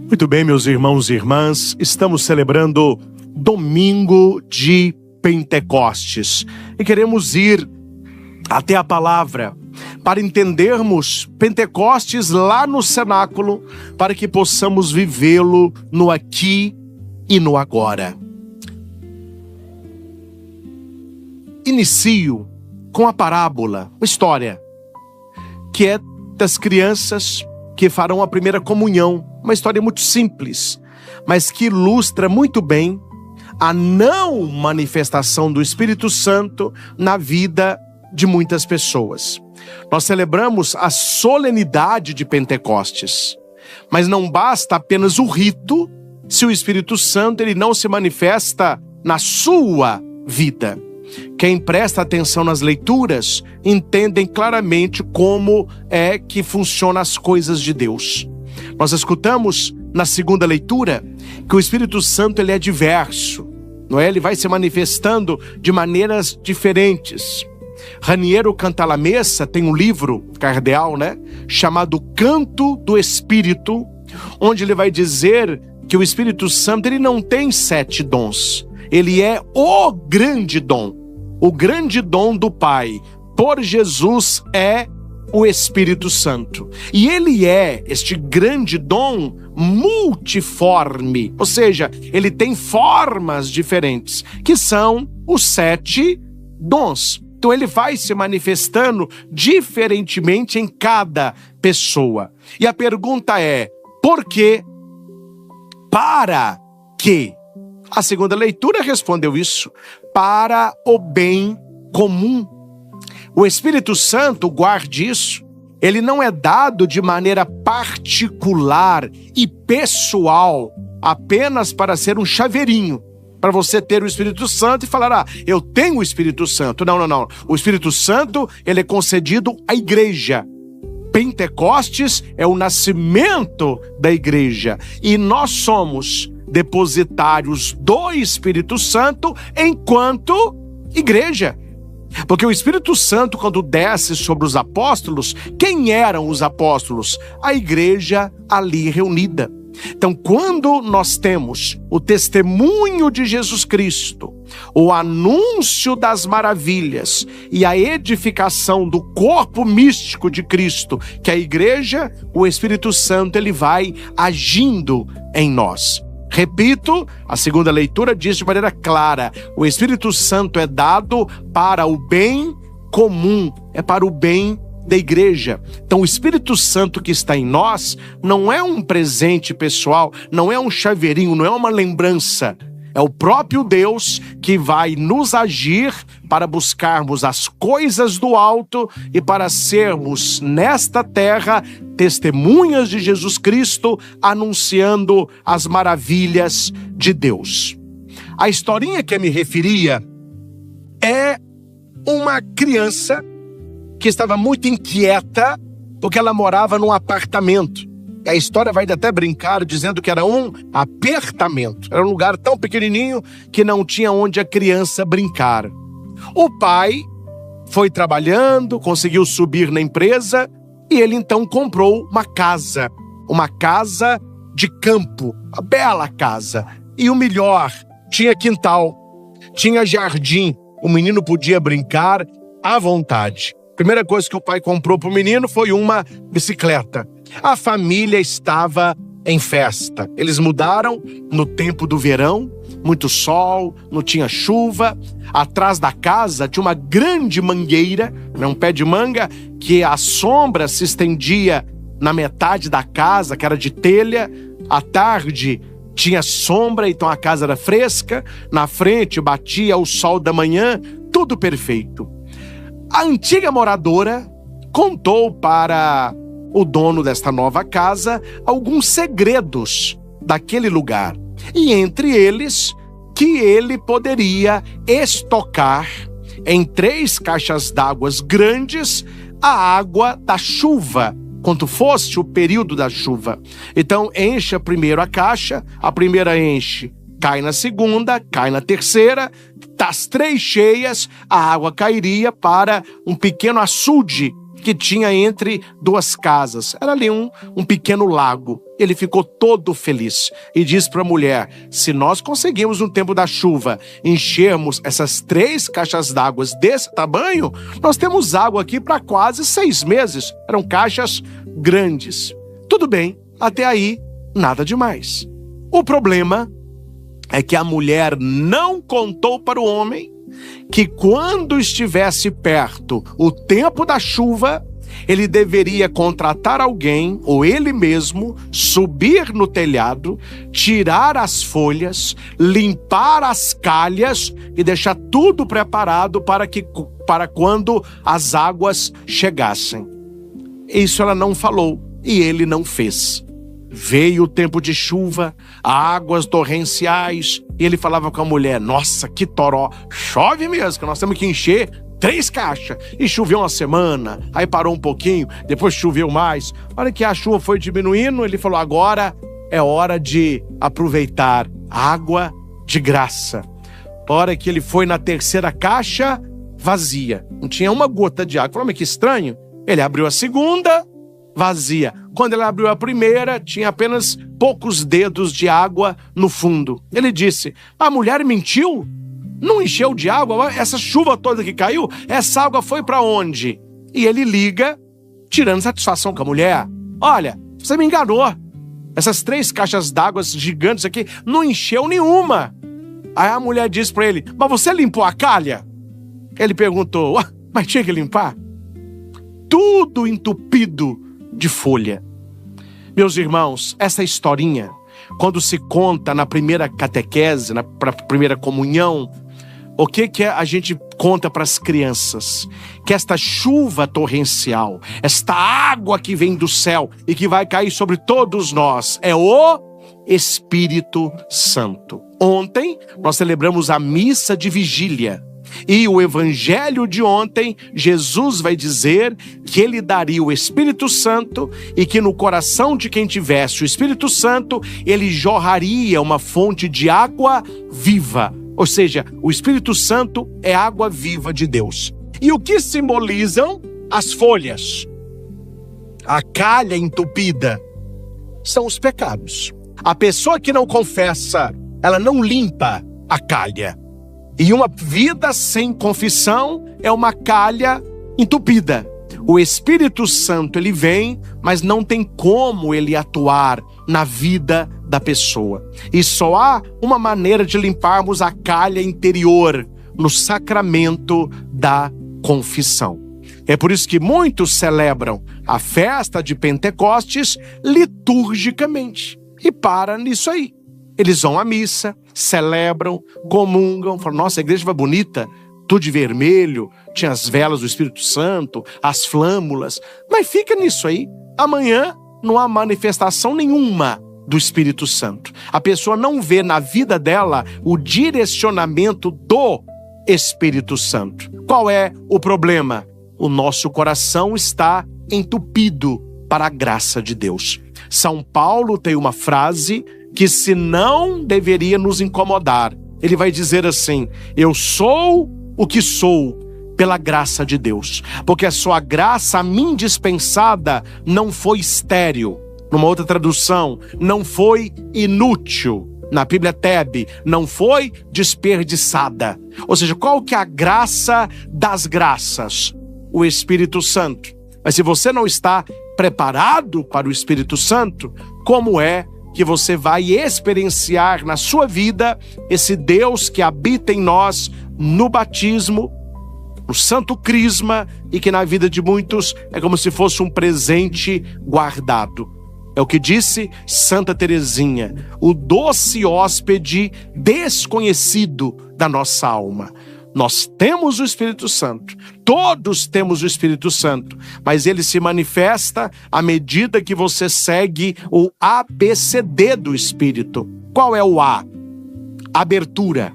Muito bem, meus irmãos e irmãs, estamos celebrando Domingo de Pentecostes e queremos ir até a palavra para entendermos Pentecostes lá no cenáculo, para que possamos vivê-lo no aqui e no agora. Inicio com a parábola, uma história, que é das crianças que farão a primeira comunhão. Uma história muito simples, mas que ilustra muito bem a não manifestação do Espírito Santo na vida de muitas pessoas. Nós celebramos a solenidade de Pentecostes, mas não basta apenas o rito se o Espírito Santo ele não se manifesta na sua vida. Quem presta atenção nas leituras entendem claramente como é que funcionam as coisas de Deus. Nós escutamos na segunda leitura que o Espírito Santo ele é diverso, não é? Ele vai se manifestando de maneiras diferentes. Raniero Cantalamessa tem um livro cardeal, chamado Canto do Espírito, onde ele vai dizer que o Espírito Santo ele não tem 7 dons. Ele é o grande dom do Pai. Por Jesus é o Espírito Santo. E ele é este grande dom multiforme, ou seja, ele tem formas diferentes, que são os 7 dons. Então ele vai se manifestando diferentemente em cada pessoa. E a pergunta é, por quê? Para quê? A segunda leitura respondeu isso: para o bem comum. O Espírito Santo, guarde isso, ele não é dado de maneira particular e pessoal, apenas para ser um chaveirinho, para você ter o Espírito Santo e falar, eu tenho o Espírito Santo. Não. O Espírito Santo, ele é concedido à igreja. Pentecostes é o nascimento da igreja. E nós somos depositários do Espírito Santo enquanto igreja. Porque o Espírito Santo, quando desce sobre os apóstolos, quem eram os apóstolos? A igreja ali reunida. Então, quando nós temos o testemunho de Jesus Cristo, o anúncio das maravilhas e a edificação do corpo místico de Cristo, que é a igreja, o Espírito Santo ele vai agindo em nós. Repito, a segunda leitura diz de maneira clara, o Espírito Santo é dado para o bem comum, é para o bem da igreja. Então o Espírito Santo que está em nós não é um presente pessoal, não é um chaveirinho, não é uma lembrança. É o próprio Deus que vai nos agir para buscarmos as coisas do alto e para sermos nesta terra testemunhas de Jesus Cristo, anunciando as maravilhas de Deus. A historinha que eu me referia é uma criança que estava muito inquieta porque ela morava num apartamento. A história vai até brincar dizendo que era um apertamento. Era um lugar tão pequenininho que não tinha onde a criança brincar. O pai foi trabalhando, conseguiu subir na empresa e ele então comprou uma casa de campo, uma bela casa. E o melhor, tinha quintal, tinha jardim, o menino podia brincar à vontade. Primeira coisa que o pai comprou para o menino foi uma bicicleta. A família estava em festa. Eles mudaram no tempo do verão, muito sol, não tinha chuva. Atrás da casa tinha uma grande mangueira, um pé de manga, que a sombra se estendia na metade da casa, que era de telha. À tarde tinha sombra, então a casa era fresca. Na frente batia o sol da manhã, tudo perfeito. A antiga moradora contou para o dono desta nova casa alguns segredos daquele lugar. E entre eles, que ele poderia estocar em 3 caixas d'água grandes a água da chuva, quando fosse o período da chuva. Então, encha primeiro a caixa, a primeira enche, cai na segunda, cai na terceira, das 3 cheias, a água cairia para um pequeno açude que tinha entre duas casas. Era ali um pequeno lago. Ele ficou todo feliz e diz para a mulher: se nós conseguirmos no tempo da chuva enchermos essas 3 caixas d'água desse tamanho, nós temos água aqui para quase 6 meses. Eram caixas grandes. Tudo bem, até aí nada demais. O problema é que a mulher não contou para o homem que quando estivesse perto o tempo da chuva, ele deveria contratar alguém, ou ele mesmo, subir no telhado, tirar as folhas, limpar as calhas e deixar tudo preparado para quando as águas chegassem. Isso ela não falou e ele não fez. Veio o tempo de chuva, águas torrenciais, e ele falava com a mulher: nossa, que toró, chove mesmo, que nós temos que encher 3 caixas. E choveu uma semana, aí parou um pouquinho, depois choveu mais. A hora que a chuva foi diminuindo, ele falou: agora é hora de aproveitar água de graça. A hora que ele foi na 3ª caixa, vazia, não tinha uma gota de água. Falou: mas que estranho. Ele abriu a 2ª, vazia. Quando ele abriu a 1ª, tinha apenas poucos dedos de água no fundo. Ele disse: a mulher mentiu? Não encheu de água? Essa chuva toda que caiu, essa água foi para onde? E ele liga, tirando satisfação com a mulher: olha, você me enganou. Essas 3 caixas d'água gigantes aqui, não encheu nenhuma. Aí a mulher disse para ele: mas você limpou a calha? Ele perguntou: mas tinha que limpar? Tudo entupido de folha. Meus irmãos, essa historinha, quando se conta na primeira catequese, na primeira comunhão, o que a gente conta para as crianças? Que esta chuva torrencial, esta água que vem do céu e que vai cair sobre todos nós, é o Espírito Santo. Ontem nós celebramos a missa de vigília. E o evangelho de ontem, Jesus vai dizer que ele daria o Espírito Santo e que no coração de quem tivesse o Espírito Santo, ele jorraria uma fonte de água viva. Ou seja, o Espírito Santo é água viva de Deus. E o que simbolizam as folhas? A calha entupida são os pecados. A pessoa que não confessa, ela não limpa a calha. E uma vida sem confissão é uma calha entupida. O Espírito Santo, ele vem, mas não tem como ele atuar na vida da pessoa. E só há uma maneira de limparmos a calha interior, no sacramento da confissão. É por isso que muitos celebram a festa de Pentecostes liturgicamente. E para nisso aí. Eles vão à missa, celebram, comungam, falam: nossa, a igreja vai bonita, tudo de vermelho, tinha as velas do Espírito Santo, as flâmulas. Mas fica nisso aí. Amanhã não há manifestação nenhuma do Espírito Santo. A pessoa não vê na vida dela o direcionamento do Espírito Santo. Qual é o problema? O nosso coração está entupido para a graça de Deus. São Paulo tem uma frase que se não deveria nos incomodar. Ele vai dizer assim: eu sou o que sou pela graça de Deus, porque a sua graça a mim dispensada não foi estéril. Numa outra tradução, não foi inútil. Na Bíblia Tebe, não foi desperdiçada. Ou seja, qual que é a graça das graças? O Espírito Santo. Mas se você não está preparado para o Espírito Santo, como é que você vai experienciar na sua vida esse Deus que habita em nós no batismo, no Santo Crisma, e que na vida de muitos é como se fosse um presente guardado? É o que disse Santa Teresinha: o doce hóspede desconhecido da nossa alma. Nós temos o Espírito Santo, todos temos o Espírito Santo, mas ele se manifesta à medida que você segue o ABCD do Espírito. Qual é o A? Abertura.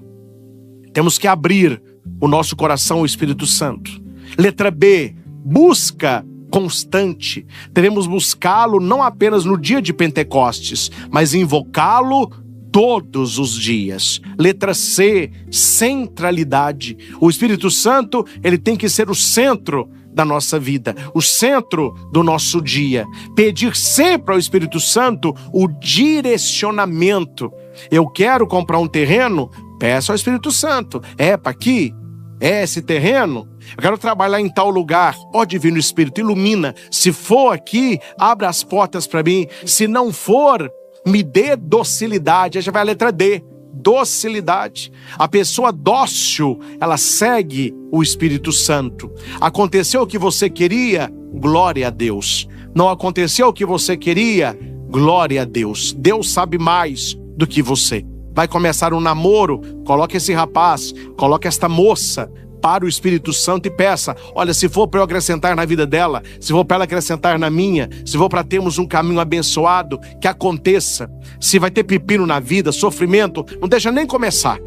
Temos que abrir o nosso coração ao Espírito Santo. Letra B, busca constante. Devemos buscá-lo não apenas no dia de Pentecostes, mas invocá-lo todos os dias. Letra C, centralidade. O Espírito Santo, ele tem que ser o centro da nossa vida, o centro do nosso dia. Pedir sempre ao Espírito Santo o direcionamento. Eu quero comprar um terreno, peço ao Espírito Santo. Para aqui? É esse terreno? Eu quero trabalhar em tal lugar. Ó Divino Espírito, ilumina. Se for aqui, abra as portas para mim. Se não for, me dê docilidade. Aí já vai a letra D. Docilidade. A pessoa dócil, ela segue o Espírito Santo. Aconteceu o que você queria? Glória a Deus. Não aconteceu o que você queria? Glória a Deus. Deus sabe mais do que você. Vai começar um namoro? Coloque esse rapaz, coloque esta moça para o Espírito Santo e peça: olha, se for para eu acrescentar na vida dela, se for para ela acrescentar na minha, se for para termos um caminho abençoado, que aconteça. Se vai ter pepino na vida, sofrimento, não deixa nem começar.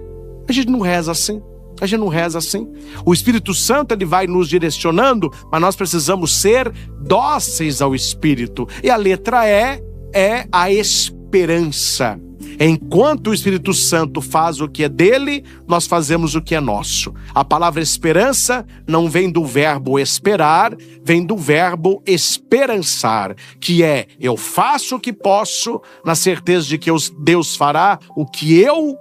A gente não reza assim. A gente não reza assim. O Espírito Santo, ele vai nos direcionando, mas nós precisamos ser dóceis ao Espírito. E a letra E é a esperança. Enquanto o Espírito Santo faz o que é dele, nós fazemos o que é nosso. A palavra esperança não vem do verbo esperar, vem do verbo esperançar, que é: eu faço o que posso, na certeza de que Deus fará o que eu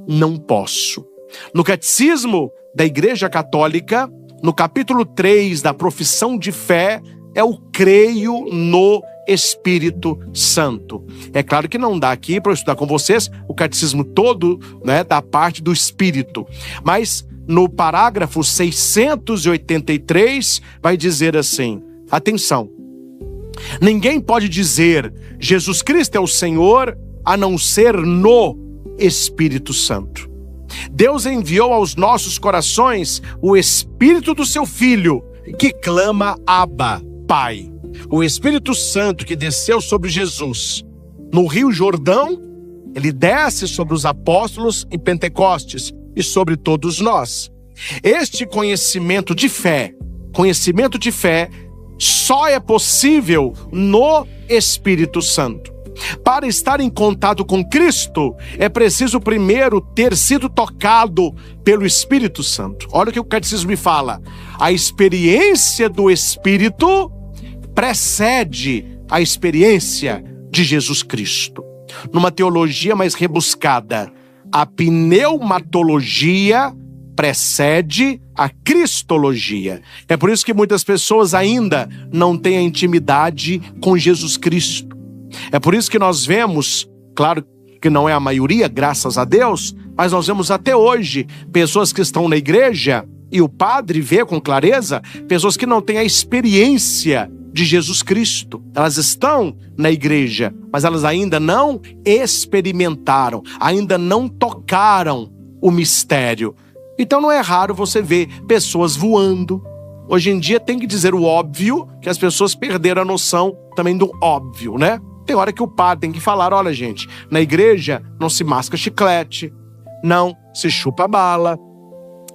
não posso. No Catecismo da Igreja Católica, no capítulo 3 da Profissão de Fé, é o creio no Espírito Santo. É claro que não dá aqui para eu estudar com vocês o catecismo todo, né, da parte do Espírito. Mas no parágrafo 683 vai dizer assim, atenção: ninguém pode dizer Jesus Cristo é o Senhor a não ser no Espírito Santo. Deus enviou aos nossos corações o Espírito do seu Filho, que clama Abba, Pai. O Espírito Santo que desceu sobre Jesus no Rio Jordão, ele desce sobre os apóstolos em Pentecostes e sobre todos nós. Este conhecimento de fé só é possível no Espírito Santo. Para estar em contato com Cristo, é preciso primeiro ter sido tocado pelo Espírito Santo. Olha o que o Catecismo me fala: a experiência do Espírito precede a experiência de Jesus Cristo. Numa teologia mais rebuscada, a pneumatologia precede a cristologia. É por isso que muitas pessoas ainda não têm a intimidade com Jesus Cristo. É por isso que nós vemos, claro que não é a maioria, graças a Deus, mas nós vemos até hoje pessoas que estão na igreja e o padre vê com clareza pessoas que não têm a experiência de Jesus Cristo. Elas estão na igreja, mas elas ainda não experimentaram, ainda não tocaram o mistério. Então não é raro você ver pessoas voando. Hoje em dia tem que dizer o óbvio, que as pessoas perderam a noção também do óbvio, né? Tem hora que o padre tem que falar: olha, gente, na igreja não se masca chiclete, não se chupa bala,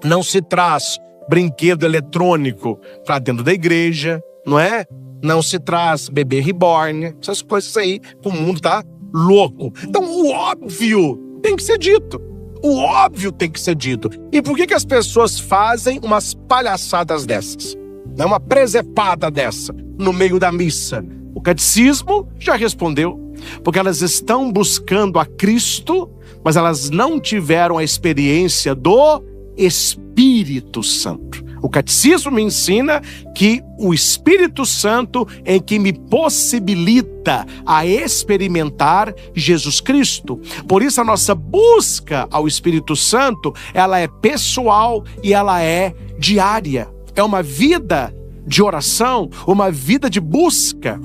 não se traz brinquedo eletrônico para dentro da igreja, não é? Não se traz bebê reborn, essas coisas aí, o mundo tá louco. Então o óbvio tem que ser dito. O óbvio tem que ser dito. E por que as pessoas fazem umas palhaçadas dessas? Uma presepada dessa no meio da missa? O catecismo já respondeu. Porque elas estão buscando a Cristo, mas elas não tiveram a experiência do Espírito Santo. O catecismo me ensina que o Espírito Santo é que me possibilita a experimentar Jesus Cristo. Por isso a nossa busca ao Espírito Santo, ela é pessoal e ela é diária. É uma vida de oração, uma vida de busca.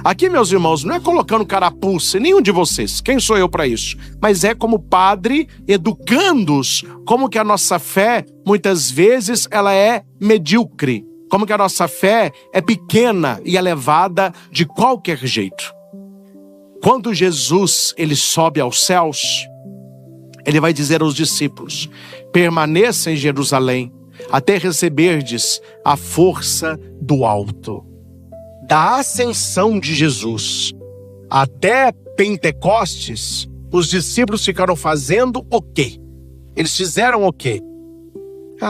Aqui, meus irmãos, não é colocando carapuça em nenhum de vocês. Quem sou eu para isso? Mas é como padre educando-os como que a nossa fé, muitas vezes, ela é medíocre. Como que a nossa fé é pequena e elevada de qualquer jeito. Quando Jesus, ele sobe aos céus, ele vai dizer aos discípulos: permaneça em Jerusalém até receberdes a força do alto. Da ascensão de Jesus até Pentecostes, os discípulos ficaram fazendo o quê? Eles fizeram o quê?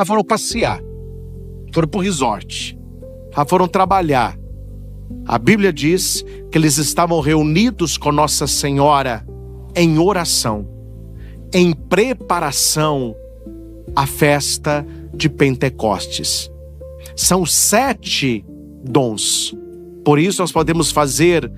Foram passear, foram pro resort, já foram trabalhar. A Bíblia diz que eles estavam reunidos com Nossa Senhora em oração, em preparação à festa de Pentecostes. São 7 dons. Por isso nós podemos fazer,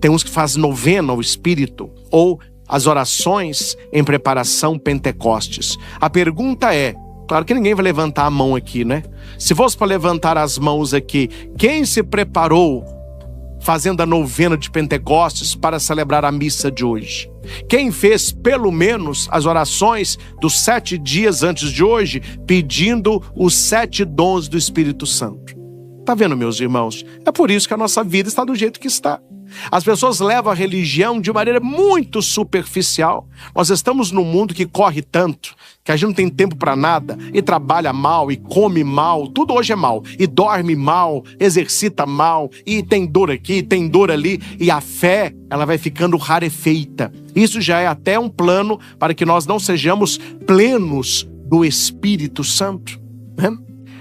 tem uns que fazem novena ao Espírito, ou as orações em preparação Pentecostes. A pergunta é, claro que ninguém vai levantar a mão aqui, né? Se fosse para levantar as mãos aqui, quem se preparou fazendo a novena de Pentecostes para celebrar a missa de hoje? Quem fez pelo menos as orações dos 7 dias antes de hoje, pedindo os 7 dons do Espírito Santo? Tá vendo, meus irmãos? É por isso que a nossa vida está do jeito que está. As pessoas levam a religião de maneira muito superficial. Nós estamos num mundo que corre tanto, que a gente não tem tempo para nada, e trabalha mal, e come mal, tudo hoje é mal, e dorme mal, exercita mal, e tem dor aqui, tem dor ali, e a fé, ela vai ficando rarefeita. Isso já é até um plano para que nós não sejamos plenos do Espírito Santo, né?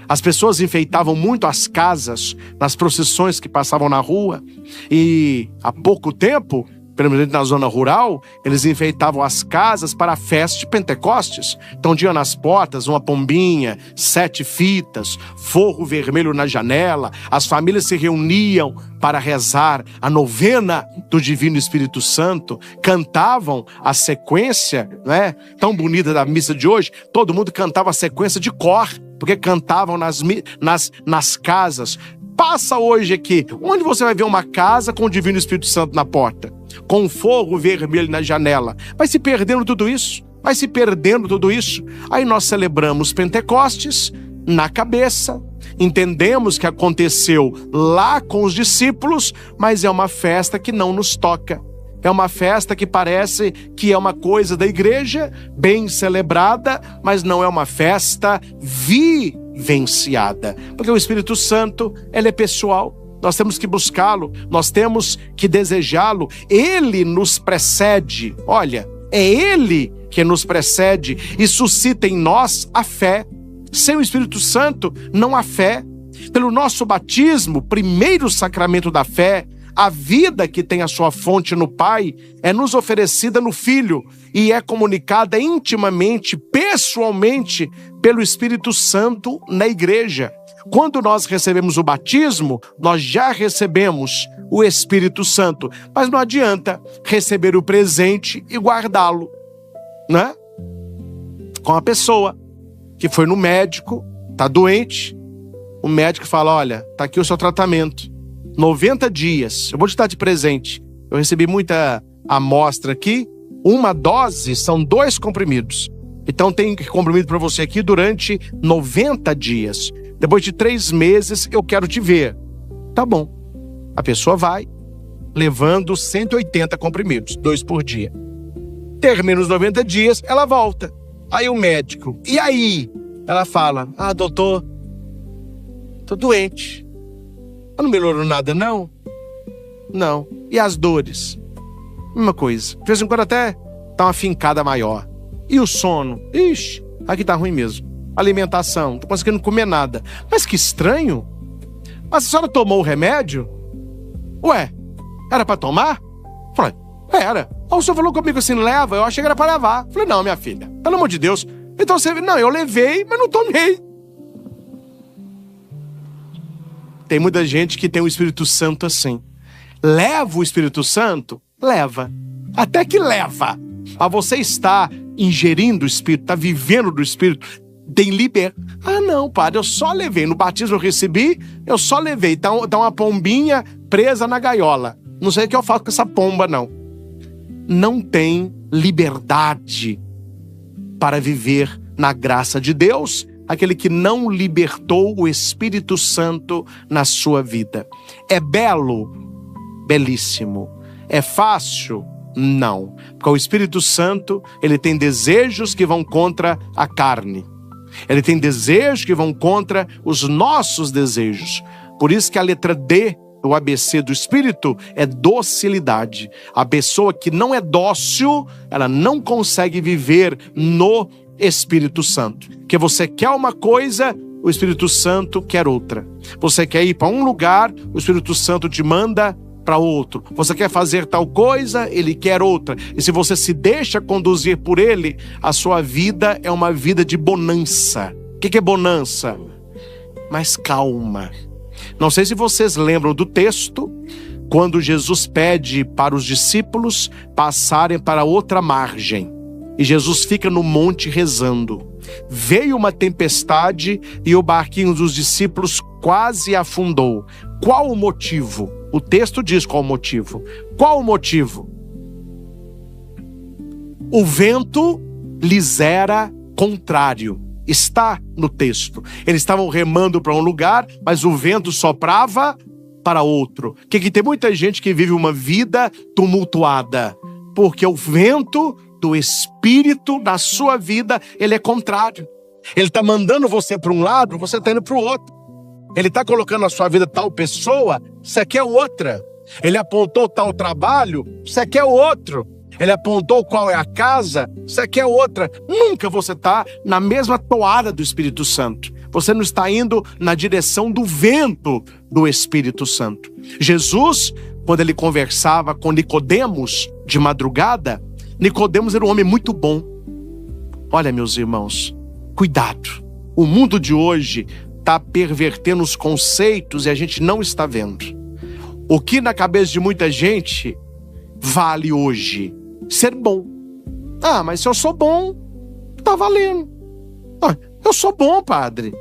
As pessoas enfeitavam muito as casas nas procissões que passavam na rua, e há pouco tempo, pelo menos na zona rural, eles enfeitavam as casas para a festa de Pentecostes. Então tinha nas portas uma pombinha, 7 fitas, forro vermelho na janela, as famílias se reuniam para rezar a novena do Divino Espírito Santo, cantavam a sequência, né, tão bonita da missa de hoje, todo mundo cantava a sequência de cor, porque cantavam nas casas. Passa hoje aqui, onde você vai ver uma casa com o Divino Espírito Santo na porta, com um forro vermelho na janela? Vai se perdendo tudo isso, vai se perdendo tudo isso. Aí nós celebramos Pentecostes na cabeça, entendemos que aconteceu lá com os discípulos, mas é uma festa que não nos toca. É uma festa que parece que é uma coisa da igreja, bem celebrada, mas não é uma festa vivenciada. Porque o Espírito Santo, ele é pessoal. Nós temos que buscá-lo, nós temos que desejá-lo. Ele nos precede. Olha, é Ele que nos precede e suscita em nós a fé. Sem o Espírito Santo, não há fé. Pelo nosso batismo, primeiro sacramento da fé, a vida que tem a sua fonte no Pai é nos oferecida no Filho e é comunicada intimamente, pessoalmente, pelo Espírito Santo na igreja. Quando nós recebemos o batismo, nós já recebemos o Espírito Santo, mas não adianta receber o presente e guardá-lo, né? Com a pessoa que foi no médico, está doente, o médico fala, olha, está aqui o seu tratamento. 90 dias, eu vou te dar de presente. Eu recebi muita amostra aqui. Uma dose são 2 comprimidos. Então tem comprimido para você aqui durante 90 dias. Depois de 3 meses eu quero te ver. Tá bom. A pessoa vai levando 180 comprimidos, 2 por dia. Termina os 90 dias, ela volta. Aí o médico, e aí? Ela fala, doutor, tô doente. Não melhorou nada, não? Não. E as dores? Mesma coisa. De vez em quando até dá uma fincada maior. E o sono? Ixi, aqui tá ruim mesmo. Alimentação, não tô conseguindo comer nada. Mas que estranho. Mas a senhora tomou o remédio? Ué, era pra tomar? Falei, era. Aí o senhor falou comigo assim, leva. Eu achei que era pra levar. Falei, não, minha filha, pelo amor de Deus. Então você... Não, eu levei, mas não tomei. Tem muita gente que tem o Espírito Santo assim. Leva o Espírito Santo? Leva. Até que leva. Mas você está ingerindo o Espírito, está vivendo do Espírito, tem não, padre, eu só levei. No batismo eu recebi, eu só levei. Tá uma pombinha presa na gaiola. Não sei o que eu faço com essa pomba, não. Não tem liberdade para viver na graça de Deus aquele que não libertou o Espírito Santo na sua vida. É belo? Belíssimo. É fácil? Não. Porque o Espírito Santo, ele tem desejos que vão contra a carne. Ele tem desejos que vão contra os nossos desejos. Por isso que a letra D, o ABC do Espírito, é docilidade. A pessoa que não é dócil, ela não consegue viver no Espírito Santo. Porque você quer uma coisa, o Espírito Santo quer outra. Você quer ir para um lugar, o Espírito Santo te manda para outro. Você quer fazer tal coisa, ele quer outra. E se você se deixa conduzir por ele, a sua vida é uma vida de bonança. O que é bonança? Mais calma. Não sei se vocês lembram do texto, quando Jesus pede para os discípulos passarem para outra margem. E Jesus fica no monte rezando. Veio uma tempestade e o barquinho dos discípulos quase afundou. Qual o motivo? O texto diz qual o motivo. Qual o motivo? O vento lhes era contrário. Está no texto. Eles estavam remando para um lugar, mas o vento soprava para outro. Que tem muita gente que vive uma vida tumultuada, porque o vento do Espírito na sua vida, ele é contrário. Ele está mandando você para um lado, você está indo para o outro. Ele está colocando na sua vida tal pessoa, você quer outra. Ele apontou tal trabalho, você quer outro. Ele apontou qual é a casa, você quer outra. Nunca você está na mesma toada do Espírito Santo. Você não está indo na direção do vento do Espírito Santo. Jesus, quando ele conversava com Nicodemos de madrugada, Nicodemos era um homem muito bom. Olha, meus irmãos, cuidado. O mundo de hoje está pervertendo os conceitos e a gente não está vendo. O que na cabeça de muita gente vale hoje? Ser bom. Ah, mas se eu sou bom, tá valendo. Ah, eu sou bom, padre.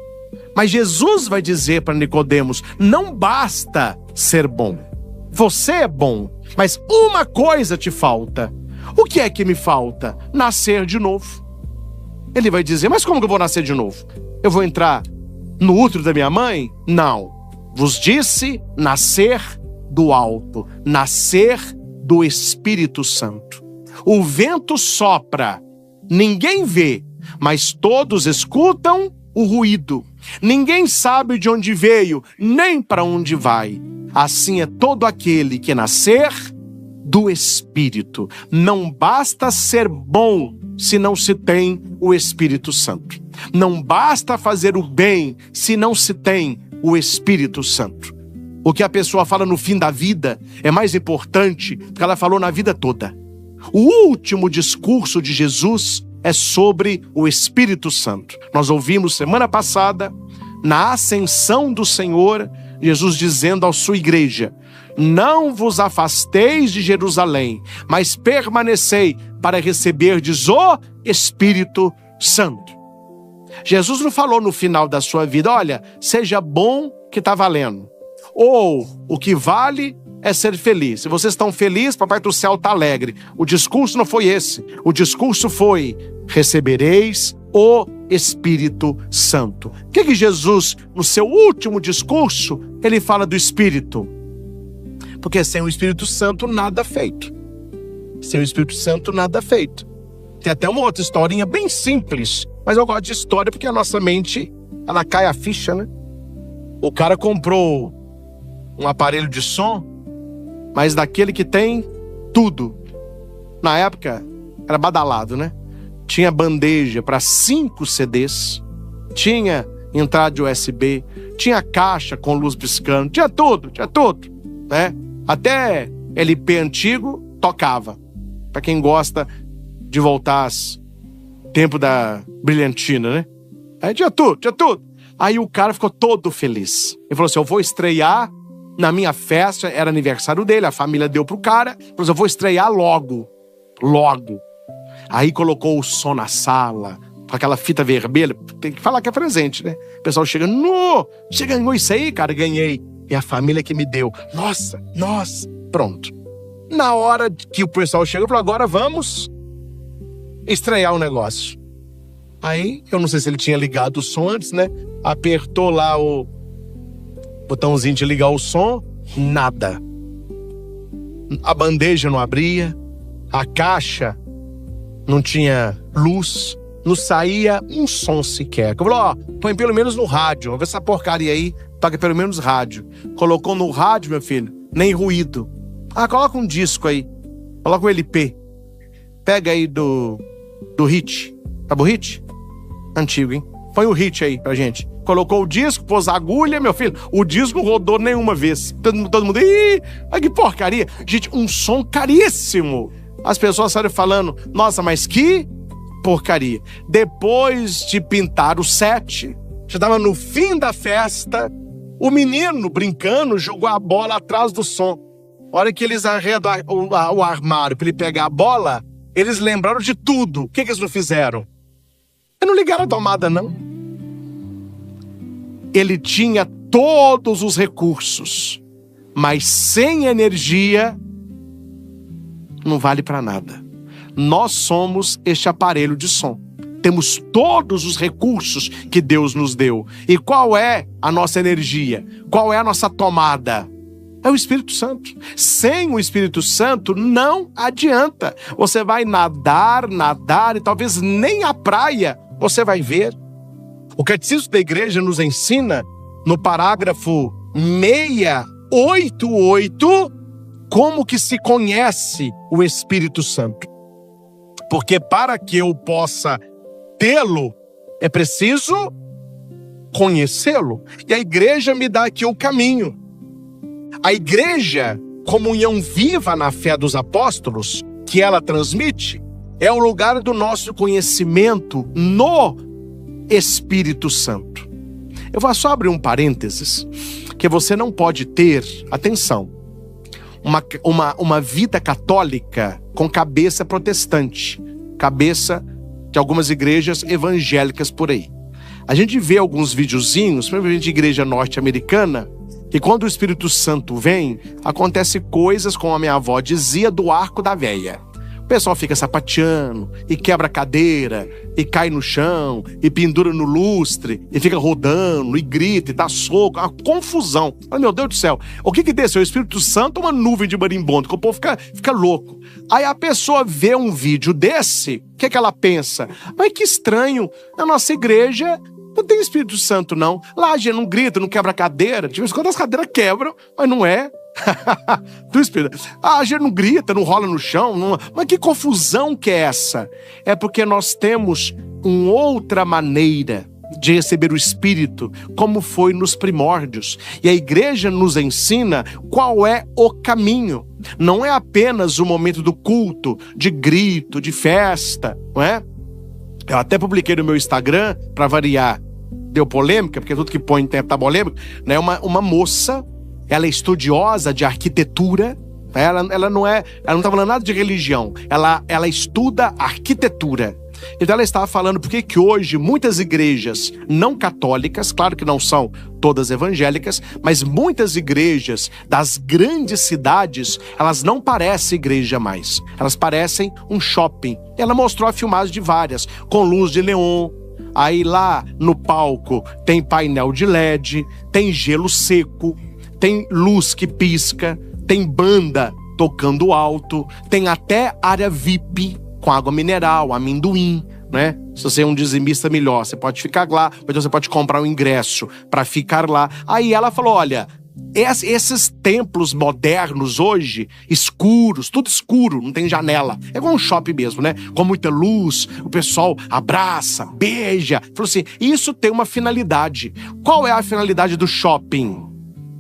Mas Jesus vai dizer para Nicodemos, não basta ser bom. Você é bom, mas uma coisa te falta. O que é que me falta? Nascer de novo. Ele vai dizer, mas como que eu vou nascer de novo? Eu vou entrar no útero da minha mãe? Não. Vos disse nascer do alto, nascer do Espírito Santo. O vento sopra, ninguém vê, mas todos escutam o ruído. Ninguém sabe de onde veio, nem para onde vai. Assim é todo aquele que nascer do Espírito. Não basta ser bom se não se tem o Espírito Santo. Não basta fazer o bem se não se tem o Espírito Santo. O que a pessoa fala no fim da vida é mais importante do que ela falou na vida toda. O último discurso de Jesus é sobre o Espírito Santo. Nós ouvimos semana passada, na ascensão do Senhor, Jesus dizendo à sua igreja, não vos afasteis de Jerusalém, mas permanecei para receberdes o Espírito Santo. Jesus não falou no final da sua vida, olha, seja bom que está valendo. Ou o que vale é ser feliz. Se vocês estão felizes, Papai do Céu está alegre. O discurso não foi esse. O discurso foi, recebereis o Espírito Santo. O que Jesus, no seu último discurso, ele fala do Espírito? Porque sem o Espírito Santo, nada feito. Sem o Espírito Santo, nada feito. Tem até uma outra historinha bem simples, mas eu gosto de história porque a nossa mente, ela cai a ficha, né? O cara comprou um aparelho de som, mas daquele que tem tudo. Na época, era badalado, né? Tinha bandeja para 5 CDs, tinha entrada de USB, tinha caixa com luz piscando, tinha tudo, né? Até LP antigo tocava. Para quem gosta de voltar às tempo da brilhantina, né? Aí tinha tudo. Aí o cara ficou todo feliz. Ele falou assim, eu vou estrear na minha festa, era aniversário dele, a família deu pro cara, falou assim, eu vou estrear logo. Aí colocou o som na sala, com aquela fita vermelha, tem que falar que é presente, né? O pessoal chega, você ganhou isso aí, cara? Ganhei. É a família que me deu. Nossa, pronto. Na hora que o pessoal chegou, falou, agora vamos estrear o negócio. Aí, eu não sei se ele tinha ligado o som antes, né? Apertou lá o botãozinho de ligar o som, nada. A bandeja não abria, a caixa não tinha luz, não saía um som sequer. Eu falei, ó, põe pelo menos no rádio, vamos ver essa porcaria aí, toca pelo menos rádio. Colocou no rádio, meu filho, nem ruído. Ah, coloca um disco aí, coloca um LP. Pega aí do Hit. Tá bom, Hit? Antigo, hein? Põe o Hit aí pra gente. colocou o disco, pôs a agulha, meu filho, o disco não rodou nenhuma vez. Todo mundo, ih, que porcaria. Gente, um som caríssimo. As pessoas saíram falando, nossa, mas que porcaria. Depois de pintar o set, já estava no fim da festa, o menino, brincando, jogou a bola atrás do som. A hora que eles arredam o armário para ele pegar a bola, eles lembraram de tudo. O que eles não fizeram? Eles não ligaram a tomada, não. Ele tinha todos os recursos, mas sem energia, não vale para nada. Nós somos este aparelho de som. Temos todos os recursos que Deus nos deu. E qual é a nossa energia? Qual é a nossa tomada? É o Espírito Santo. Sem o Espírito Santo não adianta. Você vai nadar e talvez nem a praia você vai ver. O Catecismo da Igreja nos ensina, no parágrafo 688, como que se conhece o Espírito Santo. Porque para que eu possa tê-lo, é preciso conhecê-lo. E a igreja me dá aqui o caminho. A igreja, comunhão viva na fé dos apóstolos, que ela transmite, é o lugar do nosso conhecimento no Espírito Santo. Eu vou só abrir um parênteses, que você não pode ter, atenção, uma vida católica com cabeça protestante, cabeça de algumas igrejas evangélicas por aí. A gente vê alguns videozinhos, principalmente de igreja norte-americana, que quando o Espírito Santo vem, acontece coisas, como a minha avó dizia, do arco da véia. O pessoal fica sapateando, e quebra a cadeira, e cai no chão, e pendura no lustre, e fica rodando, e grita, e dá soco, uma confusão. Mas, meu Deus do céu, o que desceu? O Espírito Santo ou uma nuvem de marimbondo? Que o povo fica louco. Aí a pessoa vê um vídeo desse, o que ela pensa? Mas que estranho, na nossa igreja não tem Espírito Santo, não. Lá a gente não grita, não quebra a cadeira. De vez em quando as cadeiras quebram, mas não é. Do Espírito. A gente não grita, não rola no chão. Não... Mas que confusão que é essa? É porque nós temos uma outra maneira de receber o Espírito, como foi nos primórdios. E a igreja nos ensina qual é o caminho. Não é apenas o momento do culto, de grito, de festa, não é? Eu até publiquei no meu Instagram, para variar, deu polêmica, porque tudo que põe tem tá polêmico, né? Uma moça, ela é estudiosa de arquitetura, ela não tá falando nada de religião, ela estuda arquitetura. Então ela estava falando por que hoje muitas igrejas não católicas, claro que não são todas evangélicas, mas muitas igrejas das grandes cidades, elas não parecem igreja mais. Elas parecem um shopping. Ela mostrou a filmagem de várias, com luz de neon. Aí lá no palco tem painel de LED, tem gelo seco, tem luz que pisca, tem banda tocando alto, tem até área VIP, com água mineral, amendoim, né? Se você é um dizimista melhor, você pode ficar lá, ou então você pode comprar um ingresso para ficar lá. Aí ela falou, olha, esses templos modernos hoje, escuros, tudo escuro, não tem janela. É igual um shopping mesmo, né? Com muita luz, o pessoal abraça, beija. Falou assim, isso tem uma finalidade. Qual é a finalidade do shopping?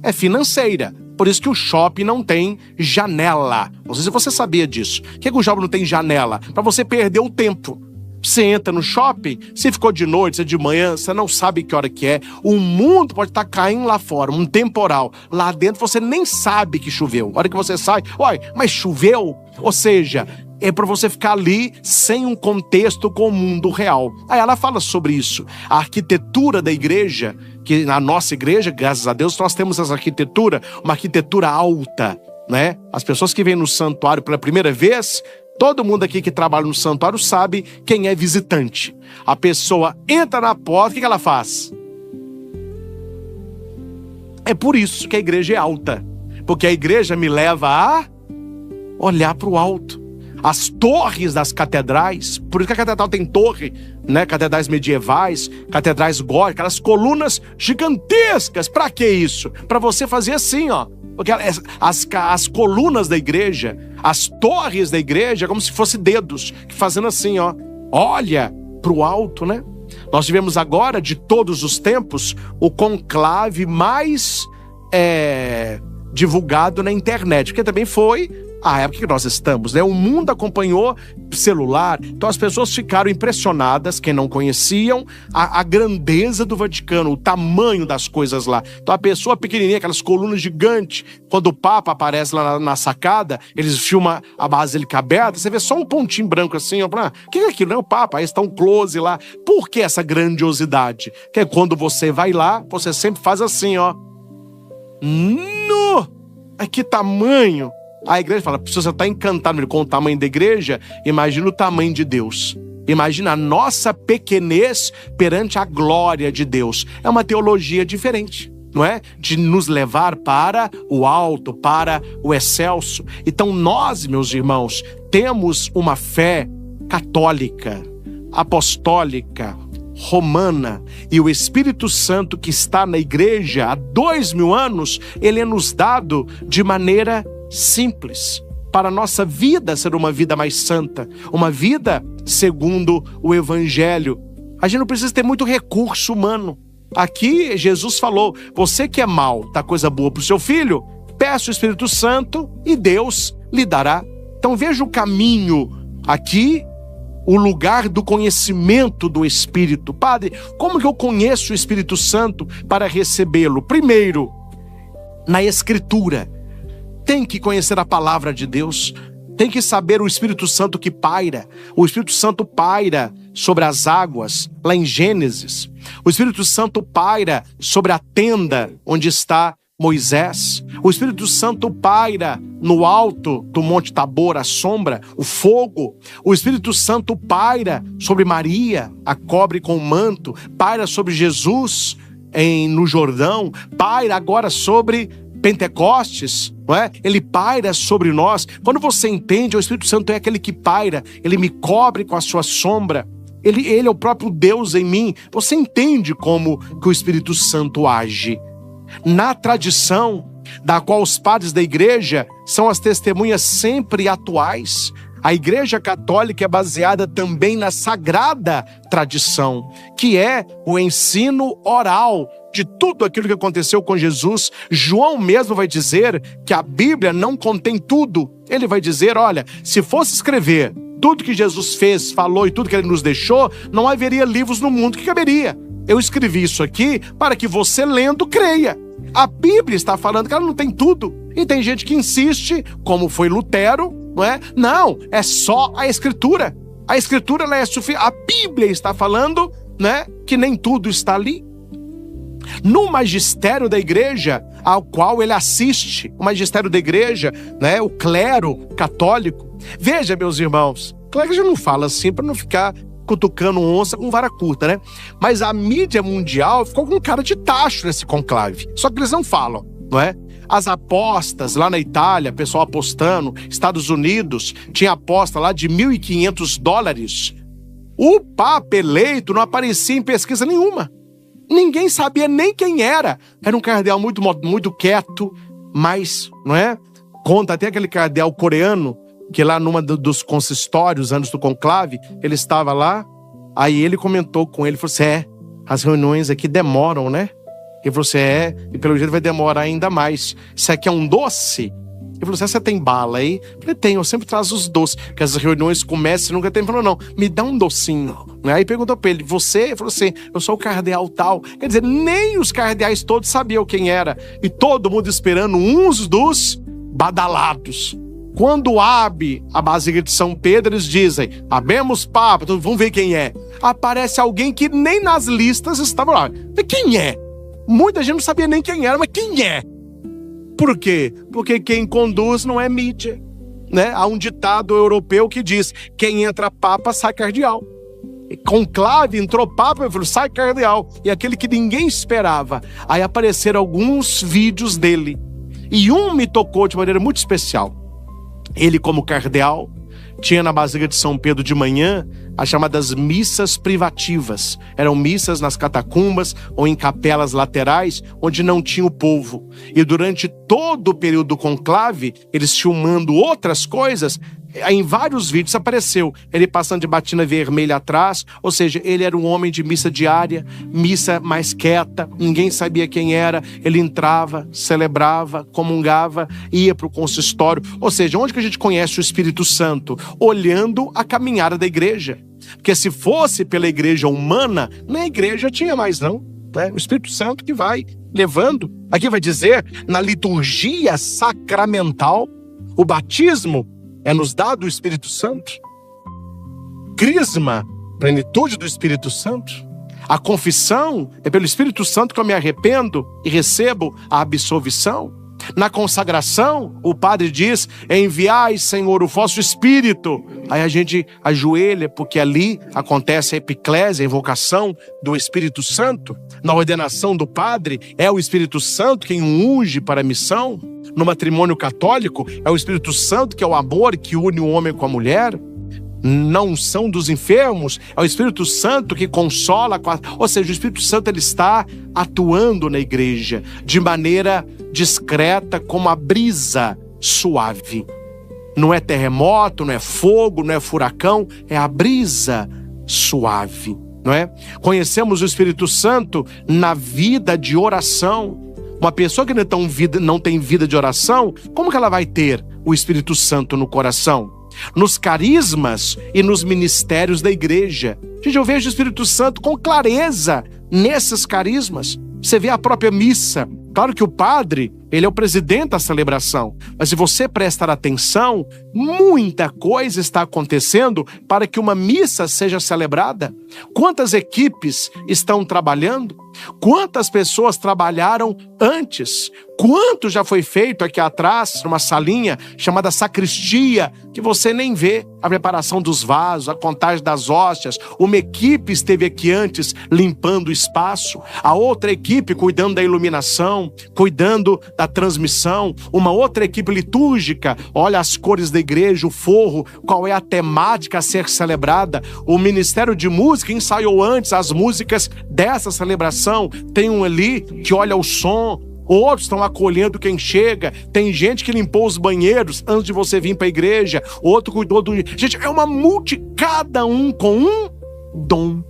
É financeira. Por isso que o shopping não tem janela. Não sei se você sabia disso. Por que o shopping não tem janela? Para você perder o tempo. Você entra no shopping, se ficou de noite, se é de manhã, você não sabe que hora que é. O mundo pode estar caindo lá fora, um temporal. Lá dentro você nem sabe que choveu. A hora que você sai, uai, mas choveu? Ou seja, é para você ficar ali sem um contexto com o mundo real. Aí ela fala sobre isso. A arquitetura da igreja, que na nossa igreja, graças a Deus, nós temos essa arquitetura, uma arquitetura alta, né? As pessoas que vêm no santuário pela primeira vez, todo mundo aqui que trabalha no santuário sabe quem é visitante. A pessoa entra na porta, o que ela faz? É por isso que a igreja é alta. Porque a igreja me leva a olhar para o alto. As torres das catedrais, por isso que a catedral tem torre, né? Catedrais medievais, catedrais góticas, aquelas colunas gigantescas. Para que isso? Para você fazer assim, ó. Porque as colunas da igreja, as torres da igreja, é como se fossem dedos, fazendo assim, ó. Olha para o alto, né? Nós tivemos agora, de todos os tempos, o conclave mais divulgado na internet, porque também foi a época que nós estamos, né? O mundo acompanhou celular, então as pessoas ficaram impressionadas, quem não conheciam, a grandeza do Vaticano, o tamanho das coisas lá. Então a pessoa pequenininha, aquelas colunas gigantes, quando o Papa aparece lá na sacada, eles filmam a basílica aberta, você vê só um pontinho branco assim, ó, o que é aquilo? Não é o Papa, aí está um close lá. Por que essa grandiosidade? Que quando você vai lá, você sempre faz assim, ó. Que tamanho! A igreja fala, se você está encantado com o tamanho da igreja, imagina o tamanho de Deus. Imagina a nossa pequenez perante a glória de Deus. É uma teologia diferente, não é? De nos levar para o alto, para o excelso. Então nós, meus irmãos, temos uma fé católica, apostólica, romana, e o Espírito Santo que está na igreja há 2000 anos, ele é nos dado de maneira simples, para a nossa vida ser uma vida mais santa, uma vida segundo o Evangelho. A gente não precisa ter muito recurso humano. Aqui Jesus falou, você que é mau, dá coisa boa para o seu filho, peça o Espírito Santo e Deus lhe dará. Então veja o caminho aqui, o lugar do conhecimento do Espírito. Padre, como que eu conheço o Espírito Santo para recebê-lo? Primeiro, na Escritura. Tem que conhecer a palavra de Deus, tem que saber o Espírito Santo que paira. O Espírito Santo paira sobre as águas, lá em Gênesis. O Espírito Santo paira sobre a tenda onde está Moisés. O Espírito Santo paira no alto do Monte Tabor, a sombra, o fogo. O Espírito Santo paira sobre Maria, a cobre com o manto. Paira sobre Jesus no Jordão. Paira agora sobre Pentecostes, não é? Ele paira sobre nós. Quando você entende, o Espírito Santo é aquele que paira, ele me cobre com a sua sombra, ele é o próprio Deus em mim. Você entende como que o Espírito Santo age. Na tradição da qual os padres da igreja são as testemunhas sempre atuais, a Igreja Católica é baseada também na sagrada tradição, que é o ensino oral de tudo aquilo que aconteceu com Jesus. João mesmo vai dizer que a Bíblia não contém tudo. Ele vai dizer, olha, se fosse escrever tudo que Jesus fez, falou e tudo que ele nos deixou, não haveria livros no mundo que caberia. Eu escrevi isso aqui para que você lendo creia. A Bíblia está falando que ela não tem tudo. E tem gente que insiste, como foi Lutero, não é? Não, é só a Escritura. A Escritura ela é suficiente. A Bíblia está falando, né, que nem tudo está ali. No magistério da igreja, ao qual ele assiste, o magistério da igreja, né, o clero católico. Veja, meus irmãos, claro que a gente não fala assim para não ficar cutucando onça com vara curta, né? Mas a mídia mundial ficou com cara de tacho nesse conclave. Só que eles não falam, não é? As apostas lá na Itália, pessoal apostando, Estados Unidos, tinha aposta lá de $1.500. O Papa eleito não aparecia em pesquisa nenhuma. Ninguém sabia nem quem era. Era um cardeal muito quieto, mas, não é? Conta até aquele cardeal coreano, que lá numa dos consistórios, antes do conclave, ele estava lá, aí ele comentou com ele, falou assim, as reuniões aqui demoram, né? Ele falou assim, e pelo jeito vai demorar ainda mais. Isso aqui é um doce? Ele falou assim, você tem bala aí? Eu falei, tem, eu sempre trago os doces, porque as reuniões começam e nunca tem. Ele falou, não, me dá um docinho. Aí perguntou pra ele, você? Ele falou assim, eu sou o cardeal tal. Quer dizer, nem os cardeais todos sabiam quem era. E todo mundo esperando uns dos badalados. Quando abre a Basílica de São Pedro, eles dizem, abemos Papa, vamos ver quem é. Aparece alguém que nem nas listas estava lá. Mas quem é? Muita gente não sabia nem quem era, mas quem é? Por quê? Porque quem conduz não é mídia, né? Há um ditado europeu que diz, quem entra Papa sai cardeal. Conclave, entrou Papa, sai cardeal. E aquele que ninguém esperava. Aí apareceram alguns vídeos dele. E um me tocou de maneira muito especial. Ele, como cardeal, tinha na Basílica de São Pedro de manhã as chamadas missas privativas. Eram missas nas catacumbas ou em capelas laterais, onde não tinha o povo. E durante todo o período do conclave, eles filmando outras coisas, Em vários vídeos apareceu ele passando de batina vermelha atrás, ou seja, ele era um homem de missa diária, missa mais quieta, ninguém sabia quem era, ele entrava, celebrava, comungava, ia para o consistório, ou seja, onde que a gente conhece o Espírito Santo? Olhando a caminhada da igreja, porque se fosse pela igreja humana, na igreja tinha mais não, né? O Espírito Santo que vai levando, aqui vai dizer, na liturgia sacramental, o batismo é nos dado o Espírito Santo. Crisma, plenitude do Espírito Santo. A confissão é pelo Espírito Santo que eu me arrependo e recebo a absolvição. Na consagração, o padre diz, enviai, Senhor, o vosso Espírito. Aí a gente ajoelha, porque ali acontece a epiclésia, a invocação do Espírito Santo. Na ordenação do padre, é o Espírito Santo quem unge para a missão. No matrimônio católico, é o Espírito Santo que é o amor que une o homem com a mulher. Na unção dos enfermos, é o Espírito Santo que consola. Ou seja, o Espírito Santo ele está atuando na igreja de maneira discreta, como a brisa suave. Não é terremoto, não é fogo, não é furacão, é a brisa suave, não é? Conhecemos o Espírito Santo na vida de oração. Uma pessoa que não tem vida de oração, como que ela vai ter o Espírito Santo no coração? Nos carismas e nos ministérios da igreja. Gente, eu vejo o Espírito Santo com clareza nesses carismas. Você vê a própria missa. Claro que o padre, ele é o presidente da celebração. Mas se você prestar atenção, muita coisa está acontecendo para que uma missa seja celebrada. Quantas equipes estão trabalhando? Quantas pessoas trabalharam antes? Quanto já foi feito aqui atrás, numa salinha chamada sacristia, que você nem vê a preparação dos vasos, a contagem das hóstias. Uma equipe esteve aqui antes limpando o espaço, a outra equipe cuidando da iluminação, cuidando da transmissão, uma outra equipe litúrgica, olha as cores da igreja, o forro, qual é a temática a ser celebrada. O Ministério de Música ensaiou antes as músicas dessa celebração, tem um ali que olha o som, outros estão acolhendo quem chega, tem gente que limpou os banheiros antes de você vir para a igreja, outro cuidou do... Gente, é uma cada um com um dom,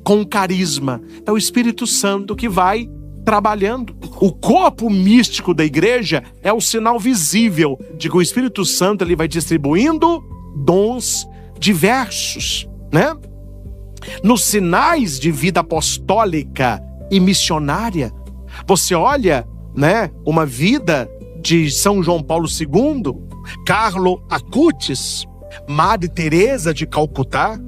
com um carisma. É o Espírito Santo que vai trabalhando. O corpo místico da igreja é o sinal visível de que o Espírito Santo ele vai distribuindo dons diversos, né? Nos sinais de vida apostólica e missionária, você olha, né, uma vida de São João Paulo II, Carlo Acutis, Madre Teresa de Calcutá,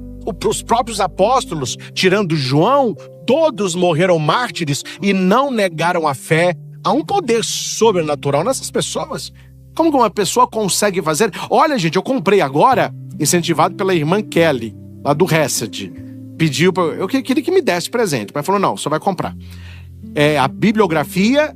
os próprios apóstolos, tirando João, todos morreram mártires e não negaram a fé. Há um poder sobrenatural nessas pessoas. Como que uma pessoa consegue fazer? Olha, gente, eu comprei agora, incentivado pela irmã Kelly, lá do Hesed. Pediu, eu queria que me desse presente, mas falou, não, só vai comprar. É a biografia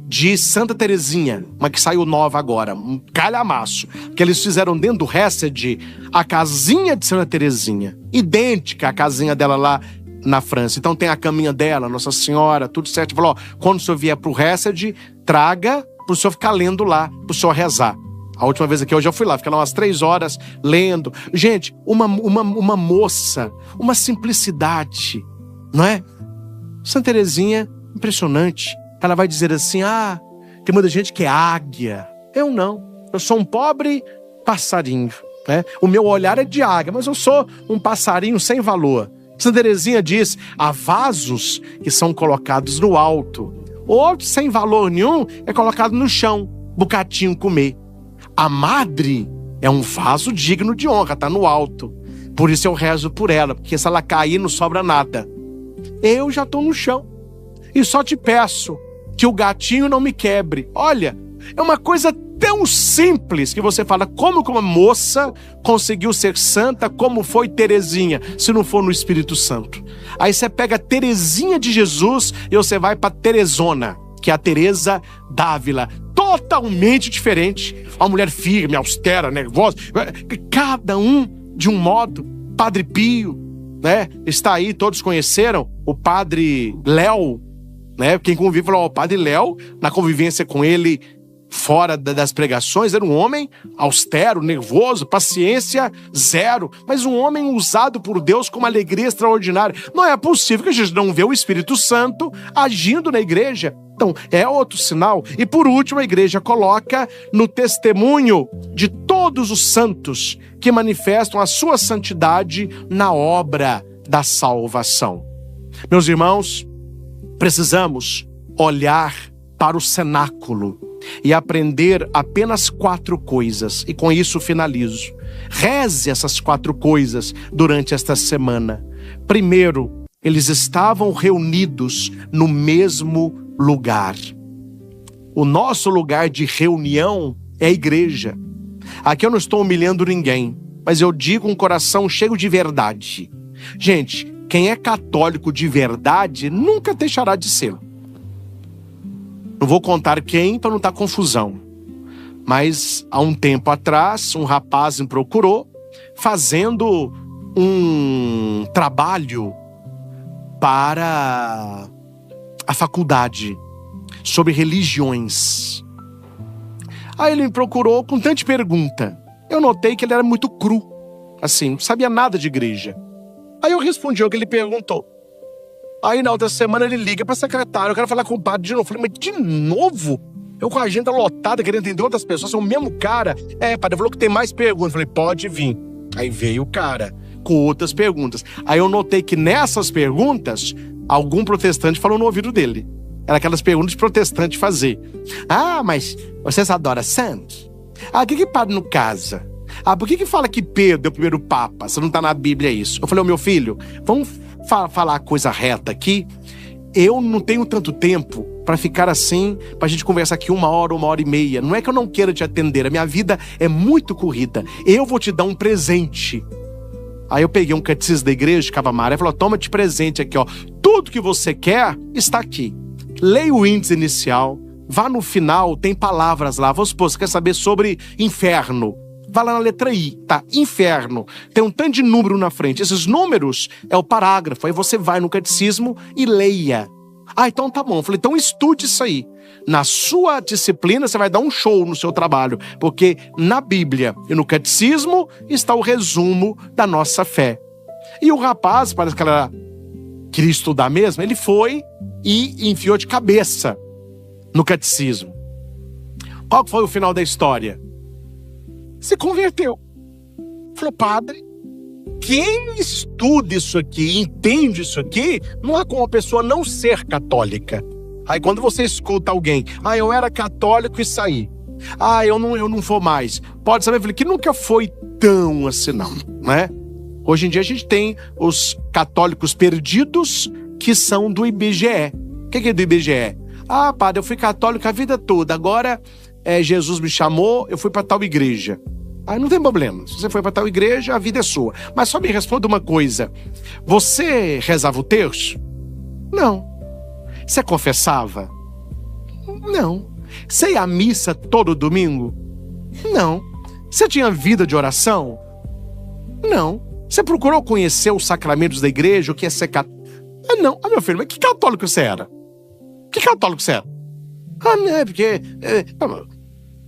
de Santa Teresinha, uma que saiu nova agora, um calhamaço, que eles fizeram dentro do Hesed a casinha de Santa Teresinha, idêntica à casinha dela lá na França. Então tem a caminha dela, Nossa Senhora, tudo certo. Falou, ó, quando o senhor vier pro Hesed, traga pro senhor ficar lendo lá, pro senhor rezar. A última vez aqui, eu já fui lá, fiquei lá umas 3 horas lendo. Gente, uma moça, uma simplicidade, não é? Santa Teresinha, impressionante. Ela vai dizer assim, tem muita gente que é águia. Eu não, eu sou um pobre passarinho, né? O meu olhar é de águia, mas eu sou um passarinho sem valor. Santa Teresinha diz, há vasos que são colocados no alto, outro sem valor nenhum é colocado no chão, bocatinho comer. A madre é um vaso digno de honra, tá no alto. Por isso eu rezo por ela, porque se ela cair não sobra nada. Eu já estou no chão e só te peço que o gatinho não me quebre. Olha, é uma coisa tão simples que você fala, como que uma moça conseguiu ser santa como foi Teresinha, se não for no Espírito Santo? Aí você pega Teresinha de Jesus e você vai para Teresona, que é a Teresa d'Ávila, totalmente diferente. Uma mulher firme, austera, nervosa, cada um de um modo. Padre Pio, né? Está aí, todos conheceram o Padre Léo, né? Quem convive falou, o Padre Léo, na convivência com ele, fora das pregações, era um homem austero, nervoso, paciência zero, mas um homem usado por Deus com uma alegria extraordinária. Não é possível que a gente não vê o Espírito Santo agindo na igreja. Então, é outro sinal. E por último, a igreja coloca no testemunho de todos os santos que manifestam a sua santidade na obra da salvação. Meus irmãos, precisamos olhar para o cenáculo e aprender apenas 4 coisas. E com isso finalizo. Reze essas 4 coisas durante esta semana. Primeiro, eles estavam reunidos no mesmo lugar. O nosso lugar de reunião é a igreja. Aqui eu não estou humilhando ninguém, mas eu digo um coração cheio de verdade. Gente, quem é católico de verdade nunca deixará de ser. Não vou contar quem para não dar confusão. Mas há um tempo atrás, um rapaz me procurou fazendo um trabalho para a faculdade sobre religiões. Aí ele me procurou com tanta pergunta. Eu notei que ele era muito cru, assim, não sabia nada de igreja. Aí eu respondi o que ele perguntou. Aí na outra semana ele liga para a secretária, eu quero falar com o padre de novo. Eu falei, mas de novo? Eu com a agenda lotada, querendo entender outras pessoas, é o mesmo cara. Padre, falou que tem mais perguntas. Eu falei, pode vir. Aí veio o cara com outras perguntas. Aí eu notei que nessas perguntas, algum protestante falou no ouvido dele. Era aquelas perguntas de protestante fazer. Ah, mas vocês adoram santos? Ah, por que padre não casa? Ah, por que fala que Pedro é o primeiro papa? Se não está na Bíblia isso. Eu falei, meu filho, vamos falar a coisa reta aqui. Eu não tenho tanto tempo para ficar assim, para a gente conversar aqui 1 hora, 1 hora e meia. Não é que eu não queira te atender, a minha vida é muito corrida. Eu vou te dar um presente. Aí eu peguei um catecismo da igreja de Cavamara e falou, toma de presente aqui, ó. Tudo que você quer está aqui. Leia o índice inicial, vá no final, tem palavras lá. Vamos supor, você quer saber sobre inferno. Vá lá na letra I, tá? Inferno. Tem um tanto de número na frente. Esses números é o parágrafo. Aí você vai no catecismo e leia. Ah, então tá bom. Eu falei, então estude isso aí. Na sua disciplina, você vai dar um show no seu trabalho. Porque na Bíblia e no catecismo está o resumo da nossa fé. E o rapaz, parece que ela queria estudar mesmo, ele foi e enfiou de cabeça no catecismo. Qual foi o final da história? Se converteu. Falou, padre, quem estuda isso aqui, entende isso aqui, não há como a pessoa não ser católica. Aí quando você escuta alguém, eu era católico e saí. Eu não vou mais. Pode saber, falei, que nunca foi tão assim não, né? Hoje em dia a gente tem os católicos perdidos que são do IBGE. O que é do IBGE? Padre, eu fui católico a vida toda, agora Jesus me chamou, eu fui para tal igreja. Aí não tem problema, se você foi para tal igreja, a vida é sua. Mas só me responda uma coisa, você rezava o terço? Não. Você confessava? Não. Você ia à missa todo domingo? Não. Você tinha vida de oração? Não. Você procurou conhecer os sacramentos da igreja, o que é ser católico? Não. Meu filho, mas que católico você era? Que católico você era? Porque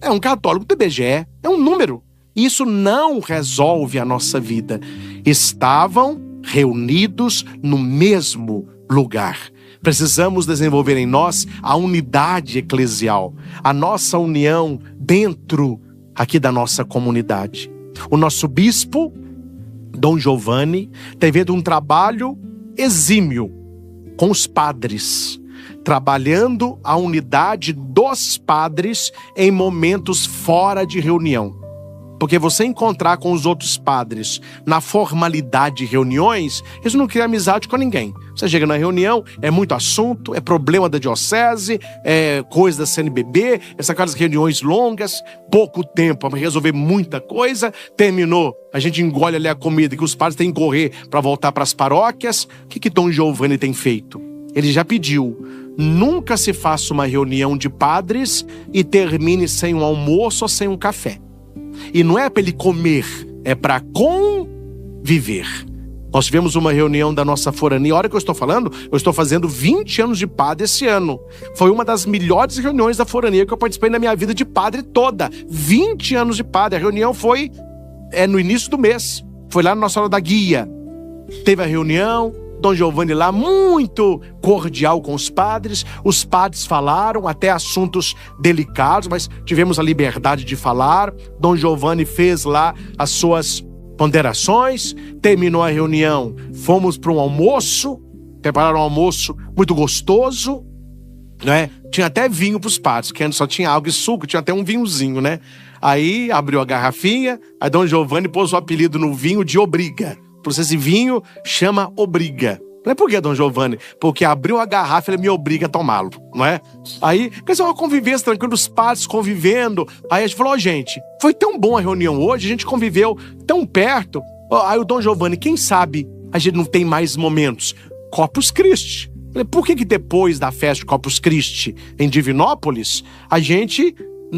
é um católico do IBGE, é um número. Isso não resolve a nossa vida. Estavam reunidos no mesmo lugar. Precisamos desenvolver em nós a unidade eclesial, a nossa união dentro aqui da nossa comunidade. O nosso bispo, Dom Giovanni, tem feito um trabalho exímio com os padres, trabalhando a unidade dos padres em momentos fora de reunião. Porque você encontrar com os outros padres na formalidade de reuniões, eles não criam amizade com ninguém. Você chega na reunião, é muito assunto, é problema da diocese, é coisa da CNBB, essas reuniões longas, pouco tempo para resolver muita coisa, terminou, a gente engole ali a comida que os padres têm que correr para voltar para as paróquias. O que Dom Giovanni tem feito? Ele já pediu, nunca se faça uma reunião de padres e termine sem um almoço ou sem um café. E não é para ele comer, é para conviver. Nós tivemos uma reunião da nossa forania. A hora que eu estou falando, eu estou fazendo 20 anos de padre esse ano. Foi uma das melhores reuniões da forania que eu participei na minha vida de padre toda. 20 anos de padre. A reunião foi no início do mês. Foi lá na Nossa Senhora da Guia. Teve a reunião, Dom Giovanni lá muito cordial com os padres falaram até assuntos delicados, mas tivemos a liberdade de falar. Dom Giovanni fez lá as suas ponderações, terminou a reunião, fomos para um almoço, prepararam um almoço muito gostoso, né? Tinha até vinho para os padres, que antes só tinha água e suco, tinha até um vinhozinho, né? Aí abriu a garrafinha, aí Dom Giovanni pôs o apelido no vinho de Obriga. Por isso esse vinho chama Obriga. Falei, por que, Dom Giovanni? Porque abriu a garrafa e ele me obriga a tomá-lo, não é? Aí, quer dizer, uma convivência tranquila, os padres convivendo. Aí a gente falou, gente, foi tão bom a reunião hoje, a gente conviveu tão perto. Aí o Dom Giovanni, quem sabe a gente não tem mais momentos? Corpus Christi. Falei, por que depois da festa de Corpus Christi em Divinópolis, a gente,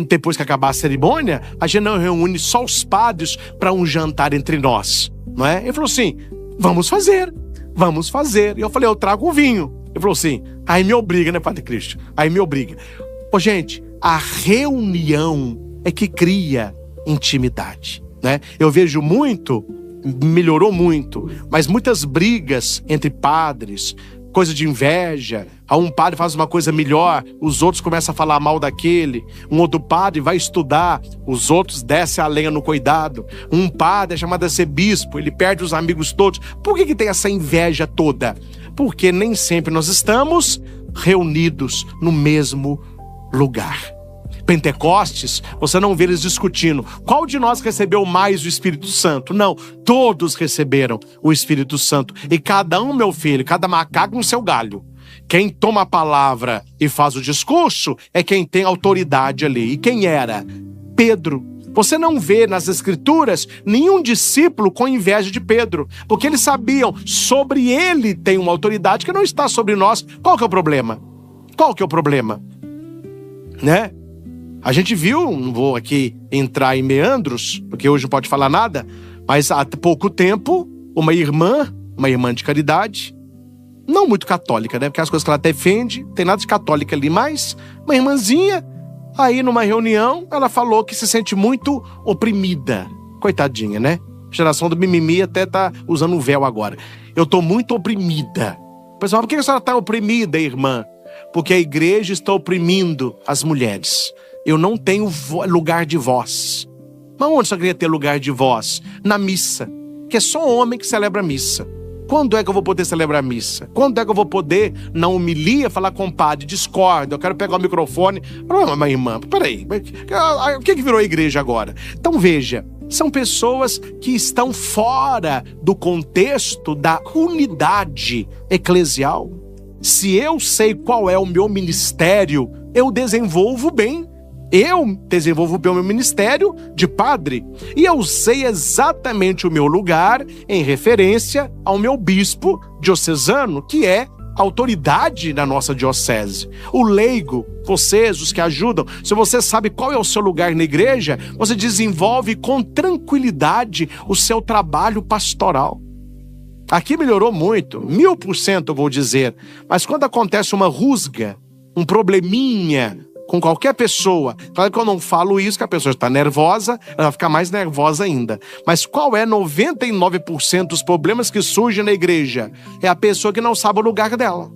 depois que acabar a cerimônia, a gente não reúne só os padres para um jantar entre nós, não é? Ele falou assim, vamos fazer. E eu falei, eu trago um vinho. Ele falou assim, aí me obriga, né, Padre Cristo? Aí me obriga. Ô, gente, a reunião é que cria intimidade, né? Eu vejo muito, melhorou muito, mas muitas brigas entre padres, coisa de inveja. Um padre faz uma coisa melhor, os outros começam a falar mal daquele. Um outro padre vai estudar, os outros descem a lenha no cuidado. Um padre é chamado a ser bispo, ele perde os amigos todos. Por que tem essa inveja toda? Porque nem sempre nós estamos reunidos no mesmo lugar. Pentecostes, você não vê eles discutindo qual de nós recebeu mais o Espírito Santo. Não, todos receberam o Espírito Santo. E cada um, meu filho, cada macaco no seu galho. Quem toma a palavra e faz o discurso é quem tem autoridade ali. E quem era? Pedro. Você não vê nas Escrituras nenhum discípulo com inveja de Pedro, porque eles sabiam, sobre ele tem uma autoridade que não está sobre nós. Qual que é o problema? Né? A gente viu, não vou aqui entrar em meandros, porque hoje não pode falar nada, mas há pouco tempo, uma irmã de caridade, não muito católica, né? Porque as coisas que ela defende, tem nada de católica ali, mas uma irmãzinha, aí numa reunião, ela falou que se sente muito oprimida. Coitadinha, né? A geração do mimimi até tá usando um véu agora. Eu tô muito oprimida. Pessoal, por que a senhora tá oprimida, irmã? Porque a igreja está oprimindo as mulheres. Eu não tenho lugar de voz. Mas onde só queria ter lugar de voz? Na missa. Que é só homem que celebra a missa. Quando é que eu vou poder celebrar a missa? Quando é que eu vou poder, na homilia, falar com o padre? Discordo, eu quero pegar o microfone. Mas irmã, peraí. O que virou a igreja agora? Então veja, são pessoas que estão fora do contexto da unidade eclesial. Se eu sei qual é o meu ministério, eu desenvolvo bem. Eu desenvolvo bem o meu ministério de padre. E eu sei exatamente o meu lugar em referência ao meu bispo diocesano, que é a autoridade na nossa diocese. O leigo, vocês, os que ajudam, se você sabe qual é o seu lugar na igreja, você desenvolve com tranquilidade o seu trabalho pastoral. Aqui melhorou muito, 1000% eu vou dizer. Mas quando acontece uma rusga, um probleminha com qualquer pessoa, claro que eu não falo isso, que a pessoa está nervosa, ela vai ficar mais nervosa ainda. Mas qual é 99% dos problemas que surgem na igreja? É a pessoa que não sabe o lugar dela.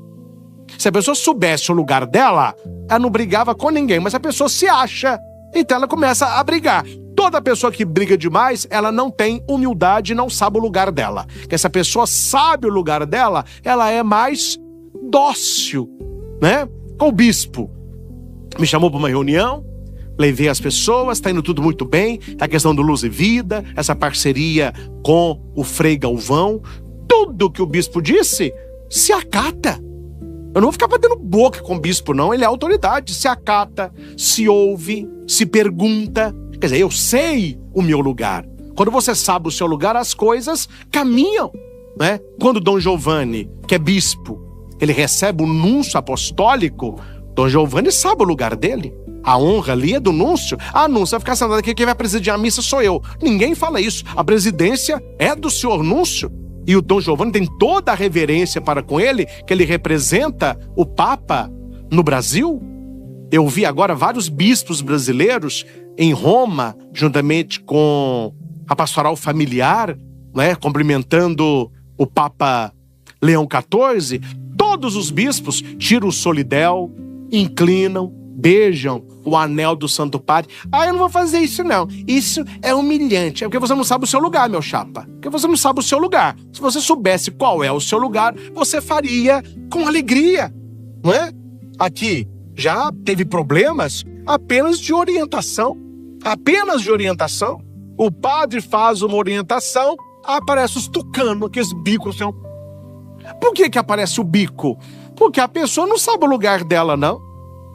Se a pessoa soubesse o lugar dela, ela não brigava com ninguém, mas a pessoa se acha, então ela começa a brigar. Toda pessoa que briga demais, ela não tem humildade e não sabe o lugar dela. Que essa pessoa sabe o lugar dela, ela é mais dócil, né? O bispo me chamou para uma reunião, levei as pessoas, está indo tudo muito bem, a questão do Luz e Vida, essa parceria com o Frei Galvão, tudo que o bispo disse, se acata. Eu não vou ficar batendo boca com o bispo, não, ele é autoridade, se acata, se ouve, se pergunta. Quer dizer, eu sei o meu lugar. Quando você sabe o seu lugar, as coisas caminham, né? Quando Dom Giovanni, que é bispo, ele recebe o núncio apostólico, Dom Giovanni sabe o lugar dele. A honra ali é do núncio. Ah, núncio vai ficar sentado aqui, quem vai presidir a missa sou eu. Ninguém fala isso. A presidência é do senhor núncio. E o Dom Giovanni tem toda a reverência para com ele, que ele representa o Papa no Brasil. Eu vi agora vários bispos brasileiros em Roma, juntamente com a pastoral familiar, né, cumprimentando o Papa Leão XIV. Todos os bispos tiram o solidel, inclinam, beijam o anel do Santo Padre. Eu não vou fazer isso não. Isso é humilhante. É porque você não sabe o seu lugar, meu chapa. Porque você não sabe o seu lugar. Se você soubesse qual é o seu lugar, você faria com alegria, não é? Aqui já teve problemas apenas de orientação. Apenas de orientação. O padre faz uma orientação, aparece os tucanos, aqueles bicos. Assim. Por que aparece o bico? Porque a pessoa não sabe o lugar dela, não.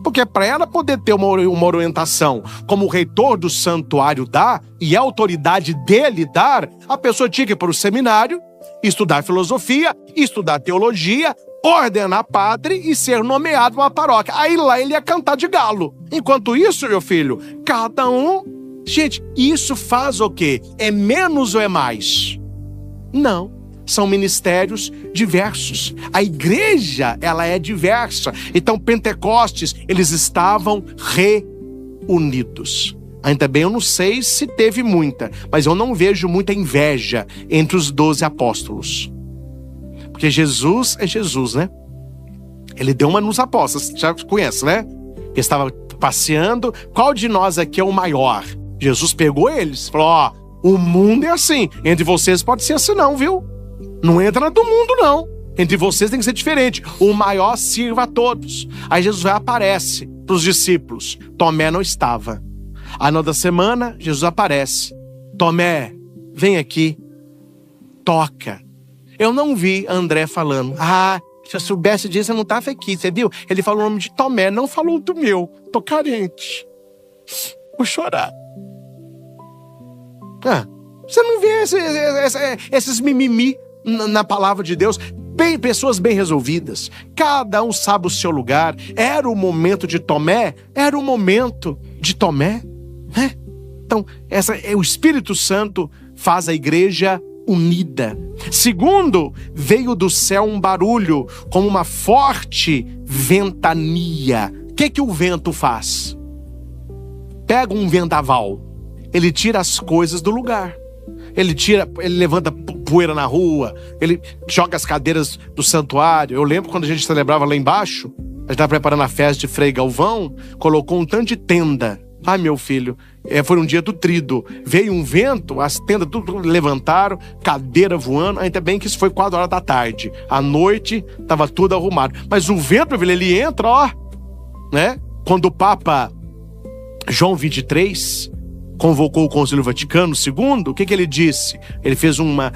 Porque para ela poder ter uma orientação como o reitor do santuário dá, e a autoridade dele dar, a pessoa tinha que ir para o seminário, estudar filosofia, estudar teologia, ordenar padre e ser nomeado uma paróquia. Aí lá ele ia cantar de galo. Enquanto isso, meu filho, cada um... Gente, isso faz o quê? É menos ou é mais? Não. São ministérios diversos. A igreja, ela é diversa. Então, Pentecostes, eles estavam reunidos. Ainda bem, eu não sei se teve muita, mas eu não vejo muita inveja entre os 12 apóstolos. Porque Jesus é Jesus, né? Ele deu uma nos apóstolos, já conhece, né? Ele estava passeando. Qual de nós aqui é o maior? Jesus pegou eles, falou, o mundo é assim. Entre vocês pode ser assim não, viu? Não entra na do mundo, não. Entre vocês tem que ser diferente. O maior sirva a todos. Aí Jesus vai aparece para os discípulos. Tomé não estava. Aí na outra semana, Jesus aparece. Tomé, vem aqui. Toca. Eu não vi André falando. Se eu soubesse disso, eu não estava aqui. Você viu? Ele falou o nome de Tomé, não falou do meu. Tô carente. Vou chorar. Você não vê esses mimimi na palavra de Deus, pessoas bem resolvidas, cada um sabe o seu lugar. Era o momento de Tomé, né? Então, o Espírito Santo faz a igreja unida. Segundo, veio do céu um barulho, como uma forte ventania. O que o vento faz? Pega um vendaval, ele tira as coisas do lugar. Ele levanta poeira na rua, ele joga as cadeiras do santuário. Eu lembro quando a gente celebrava lá embaixo, a gente estava preparando a festa de Frei Galvão, colocou um tanto de tenda. Meu filho, foi um dia do trido. Veio um vento, as tendas tudo levantaram, cadeira voando. Ainda bem que isso foi 4 horas da tarde. À noite, estava tudo arrumado. Mas o vento, meu filho, ele entra, né? Quando o Papa João XXIII convocou o Concílio Vaticano II, o que ele disse? Ele fez uma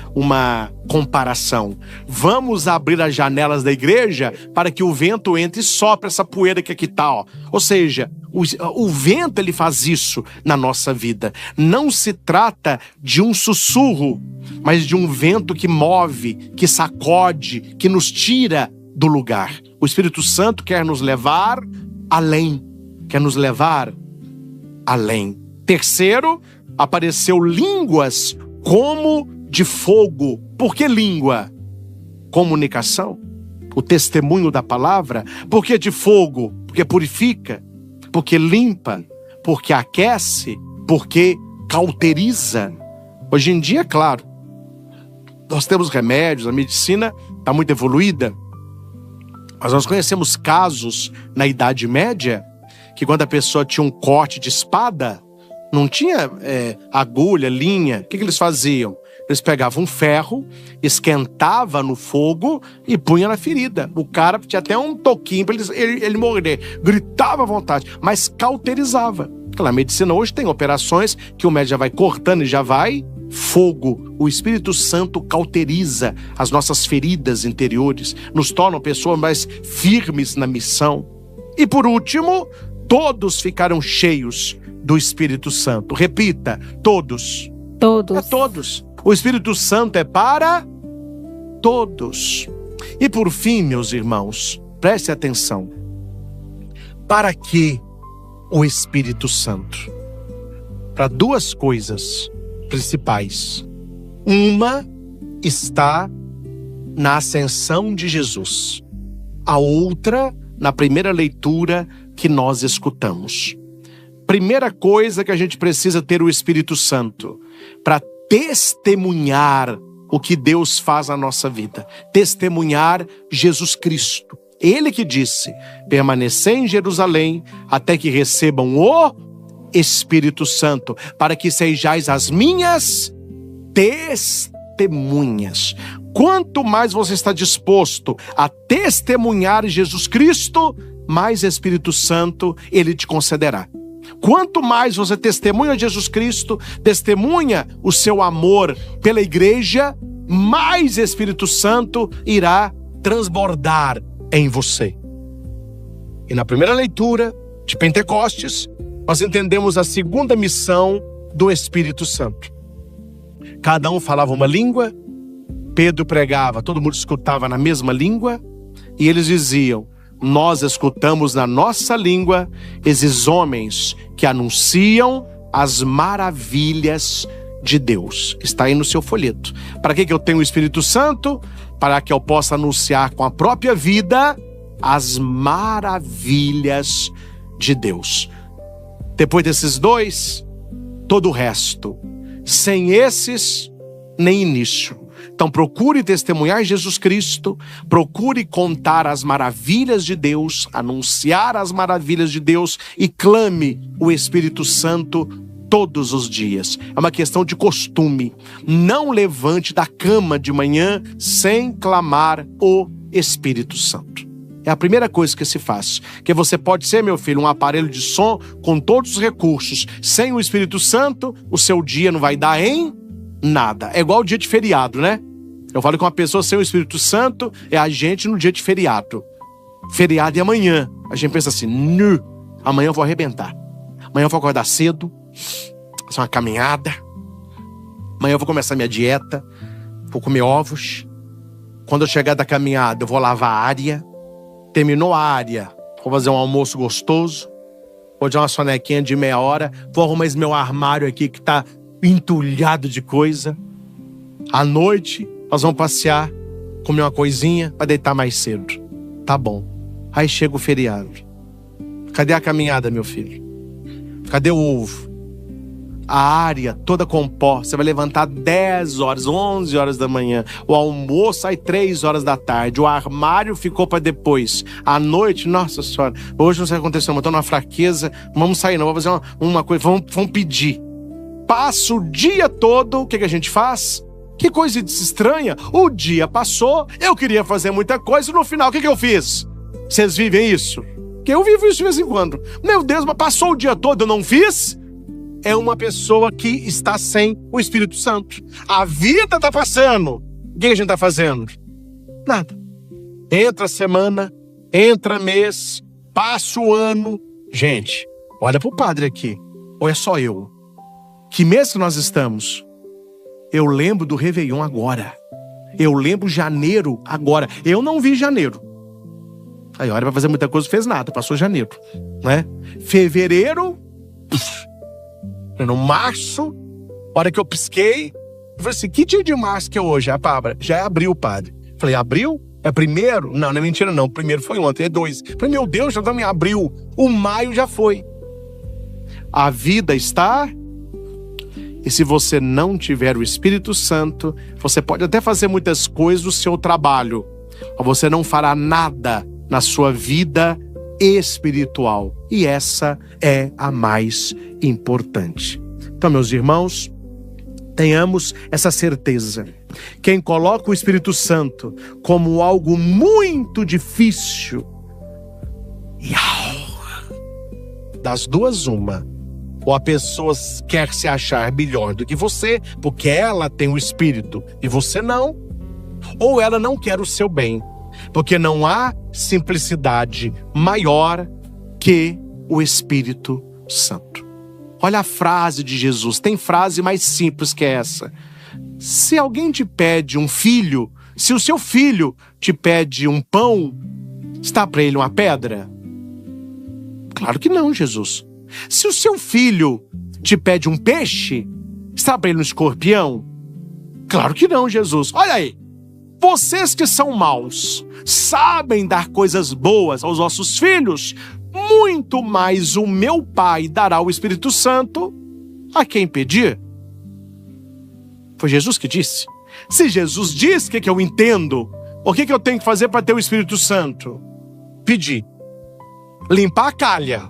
comparação. Vamos abrir as janelas da igreja para que o vento entre e sopre essa poeira que aqui está. Ou seja, o vento ele faz isso na nossa vida. Não se trata de um sussurro, mas de um vento que move, que sacode, que nos tira do lugar. O Espírito Santo quer nos levar além. Quer nos levar além. Terceiro, apareceu línguas como de fogo. Por que língua? Comunicação. O testemunho da palavra. Por que de fogo? Porque purifica. Porque limpa. Porque aquece. Porque cauteriza. Hoje em dia, claro, nós temos remédios, a medicina está muito evoluída. Mas nós conhecemos casos na Idade Média que quando a pessoa tinha um corte de espada, não tinha agulha, linha. O que eles faziam? Eles pegavam um ferro, esquentava no fogo e punha na ferida. O cara tinha até um toquinho para ele morrer. Gritava à vontade, mas cauterizava. Claro, a medicina hoje tem operações que o médico já vai cortando e já vai fogo. O Espírito Santo cauteriza as nossas feridas interiores, nos torna pessoas mais firmes na missão. E por último, todos ficaram cheios do Espírito Santo. Repita, todos. Todos. É todos. O Espírito Santo é para todos. E por fim, meus irmãos, preste atenção. Para que o Espírito Santo? Para 2 coisas principais. Uma está na ascensão de Jesus. A outra, na primeira leitura que nós escutamos. Primeira coisa que a gente precisa ter o Espírito Santo para testemunhar o que Deus faz na nossa vida. Testemunhar Jesus Cristo. Ele que disse: permanecer em Jerusalém até que recebam o Espírito Santo, para que sejais as minhas testemunhas. Quanto mais você está disposto a testemunhar Jesus Cristo, mais Espírito Santo Ele te concederá. Quanto mais você testemunha Jesus Cristo, testemunha o seu amor pela igreja, mais Espírito Santo irá transbordar em você. E na primeira leitura de Pentecostes, nós entendemos a segunda missão do Espírito Santo. Cada um falava uma língua, Pedro pregava, todo mundo escutava na mesma língua, e eles diziam: nós escutamos na nossa língua esses homens que anunciam as maravilhas de Deus. Está aí no seu folheto. Para que eu tenho o Espírito Santo? Para que eu possa anunciar com a própria vida as maravilhas de Deus. Depois desses dois, todo o resto. Sem esses, nem início. Então procure testemunhar Jesus Cristo, procure contar as maravilhas de Deus, anunciar as maravilhas de Deus e clame o Espírito Santo todos os dias. É uma questão de costume. Não levante da cama de manhã sem clamar o Espírito Santo. É a primeira coisa que se faz. Que você pode ser, meu filho, um aparelho de som com todos os recursos. Sem o Espírito Santo, o seu dia não vai dar em nada. É igual o dia de feriado, né? Eu falo que uma pessoa sem o Espírito Santo é a gente no dia de feriado. Feriado é amanhã. A gente pensa assim: amanhã eu vou arrebentar. Amanhã eu vou acordar cedo, fazer uma caminhada. Amanhã eu vou começar minha dieta, vou comer ovos. Quando eu chegar da caminhada, eu vou lavar a área. Terminou a área, vou fazer um almoço gostoso. Vou dar uma sonequinha de meia hora. Vou arrumar esse meu armário aqui que tá entulhado de coisa. À noite, nós vamos passear, comer uma coisinha para deitar mais cedo. Tá bom. Aí chega o feriado. Cadê a caminhada, meu filho? Cadê o ovo? A área toda composta. Você vai levantar 10 horas, 11 horas da manhã. O almoço sai 3 horas da tarde. O armário ficou para depois. À noite, nossa senhora, hoje não sei o que aconteceu, eu tô numa fraqueza. Não vamos sair não, vamos fazer uma coisa, vamos pedir. Passa o dia todo, o que a gente faz? Que coisa estranha. O dia passou, eu queria fazer muita coisa, e no final, o que eu fiz? Vocês vivem isso? Que eu vivo isso de vez em quando. Meu Deus, mas passou o dia todo, eu não fiz? É uma pessoa que está sem o Espírito Santo. A vida está passando. O que a gente está fazendo? Nada. Entra a semana, entra mês, passa o ano. Gente, olha pro padre aqui. Ou é só eu? Que mês que nós estamos? Eu lembro do Réveillon agora. Eu lembro janeiro agora. Eu não vi janeiro. Aí, olha, pra fazer muita coisa, não fez nada. Passou janeiro, né? Fevereiro... No março, hora que eu pisquei, eu falei assim: que dia de março que é hoje? Já é abril, padre. Falei: abril? É primeiro? Não, não é mentira não. Primeiro foi ontem, é 2. Falei: meu Deus, já estamos em abril. O maio já foi. A vida está... E se você não tiver o Espírito Santo, você pode até fazer muitas coisas no seu trabalho, mas você não fará nada na sua vida espiritual. E essa é a mais importante. Então, meus irmãos, tenhamos essa certeza. Quem coloca o Espírito Santo como algo muito difícil, das duas uma: ou a pessoa quer se achar melhor do que você, porque ela tem o Espírito e você não, ou ela não quer o seu bem, porque não há simplicidade maior que o Espírito Santo. Olha a frase de Jesus, tem frase mais simples que essa. Se alguém te pede um filho, se o seu filho te pede um pão, está para ele uma pedra? Claro que não, Jesus. Se o seu filho te pede um peixe, está para ele um escorpião? Claro que não, Jesus. Olha aí. vocês que são maus, sabem dar coisas boas aos vossos filhos, muito mais o meu Pai dará o Espírito Santo a quem pedir. Foi Jesus que disse. Se Jesus diz, o que eu entendo? O que eu tenho que fazer para ter o Espírito Santo? Pedir. Limpar a calha.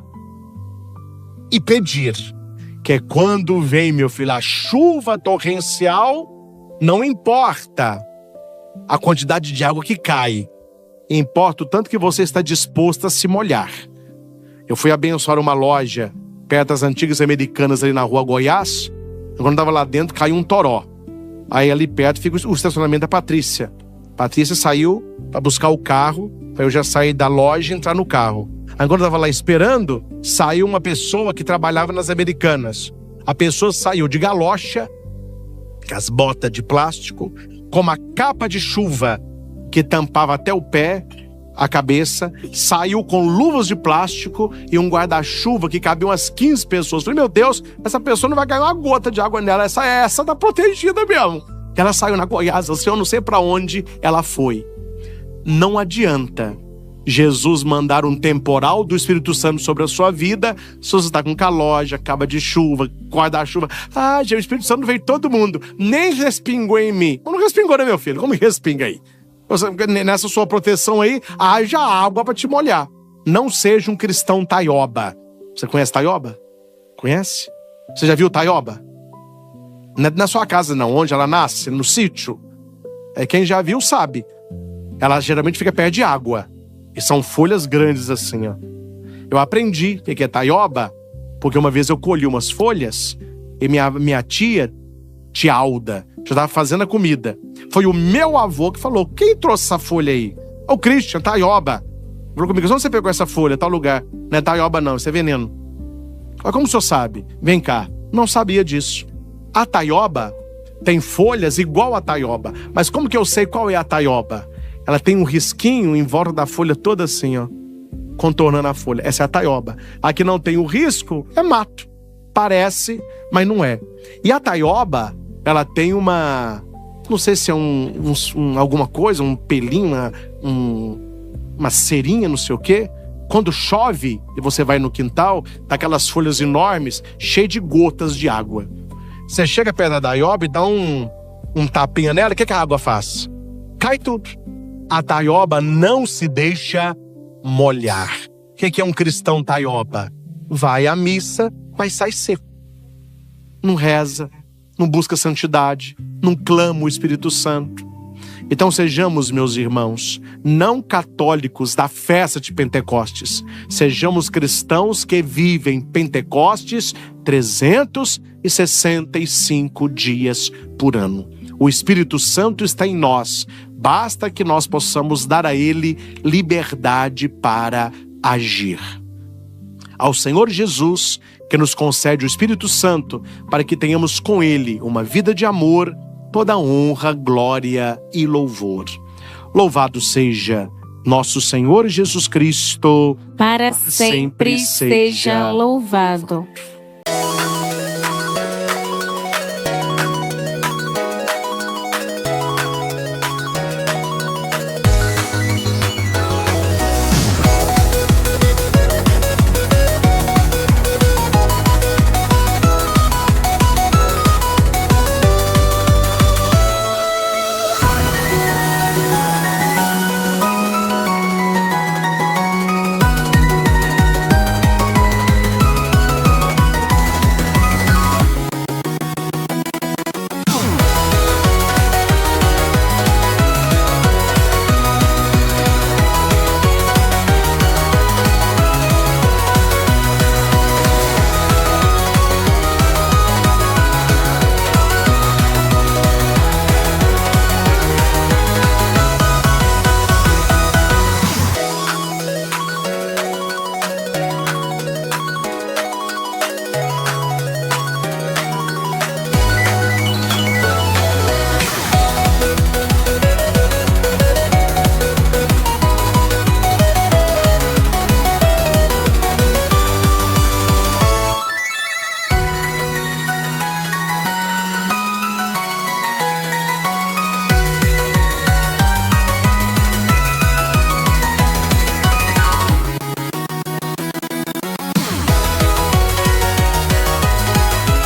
E pedir. Que é quando vem, meu filho, a chuva torrencial, não importa a quantidade de água que cai. Importa o tanto que você está disposto a se molhar. Eu fui abençoar uma loja perto das antigas Americanas ali na rua Goiás. Quando estava lá dentro, caiu um toró. Aí ali perto fica o estacionamento da Patrícia. Patrícia saiu para buscar o carro, para eu já sair da loja e entrar no carro. Aí quando eu estava lá esperando, saiu uma pessoa que trabalhava nas Americanas. A pessoa saiu de galocha, com as botas de plástico, com uma capa de chuva que tampava até o pé, a cabeça, saiu com luvas de plástico e um guarda-chuva que cabia umas 15 pessoas. Falei, meu Deus, essa pessoa não vai ganhar uma gota de água nela, essa tá protegida mesmo. Ela saiu na Goiás, assim, eu não sei para onde ela foi. Não adianta Jesus mandar um temporal do Espírito Santo sobre a sua vida, se você está com calógia, capa de chuva, guarda-chuva. Ah, o Espírito Santo veio todo mundo, nem respingou em mim. Não respingou, né, meu filho? Como respinga aí? Nessa sua proteção aí, haja água para te molhar. Não seja um cristão taioba. Você conhece taioba? Conhece? Você já viu taioba? Na sua casa não, onde ela nasce, no sítio. Quem já viu sabe. Ela geralmente fica perto de água. E são folhas grandes assim, ó. Eu aprendi o que é taioba, porque uma vez eu colhi umas folhas e minha tia Alda, já estava fazendo a comida. Foi o meu avô que falou, quem trouxe essa folha aí? O Christian, taioba. Falou comigo, onde você pegou essa folha? Tal lugar. Não é taioba não, isso é veneno. Mas como o senhor sabe? Vem cá. Não sabia disso. A taioba tem folhas igual a taioba. Mas como que eu sei qual é a taioba? Ela tem um risquinho em volta da folha toda assim, ó. Contornando a folha. Essa é a taioba. A que não tem o risco é mato. Parece, mas não é. E a taioba, ela tem uma... Não sei se é alguma coisa, um pelinho, uma cerinha, não sei o quê. Quando chove e você vai no quintal, tá aquelas folhas enormes, cheias de gotas de água. Você chega perto da taioba e dá um tapinha nela, o que a água faz? Cai tudo. A taioba não se deixa molhar. O que é um cristão taioba? Vai à missa, mas sai seco. Não reza, não busca santidade, não clama o Espírito Santo. Então sejamos, meus irmãos, não católicos da festa de Pentecostes. Sejamos cristãos que vivem Pentecostes 365 dias por ano. O Espírito Santo está em nós. Basta que nós possamos dar a Ele liberdade para agir. Ao Senhor Jesus, que nos concede o Espírito Santo, para que tenhamos com Ele uma vida de amor, toda honra, glória e louvor. Louvado seja nosso Senhor Jesus Cristo, para sempre seja louvado.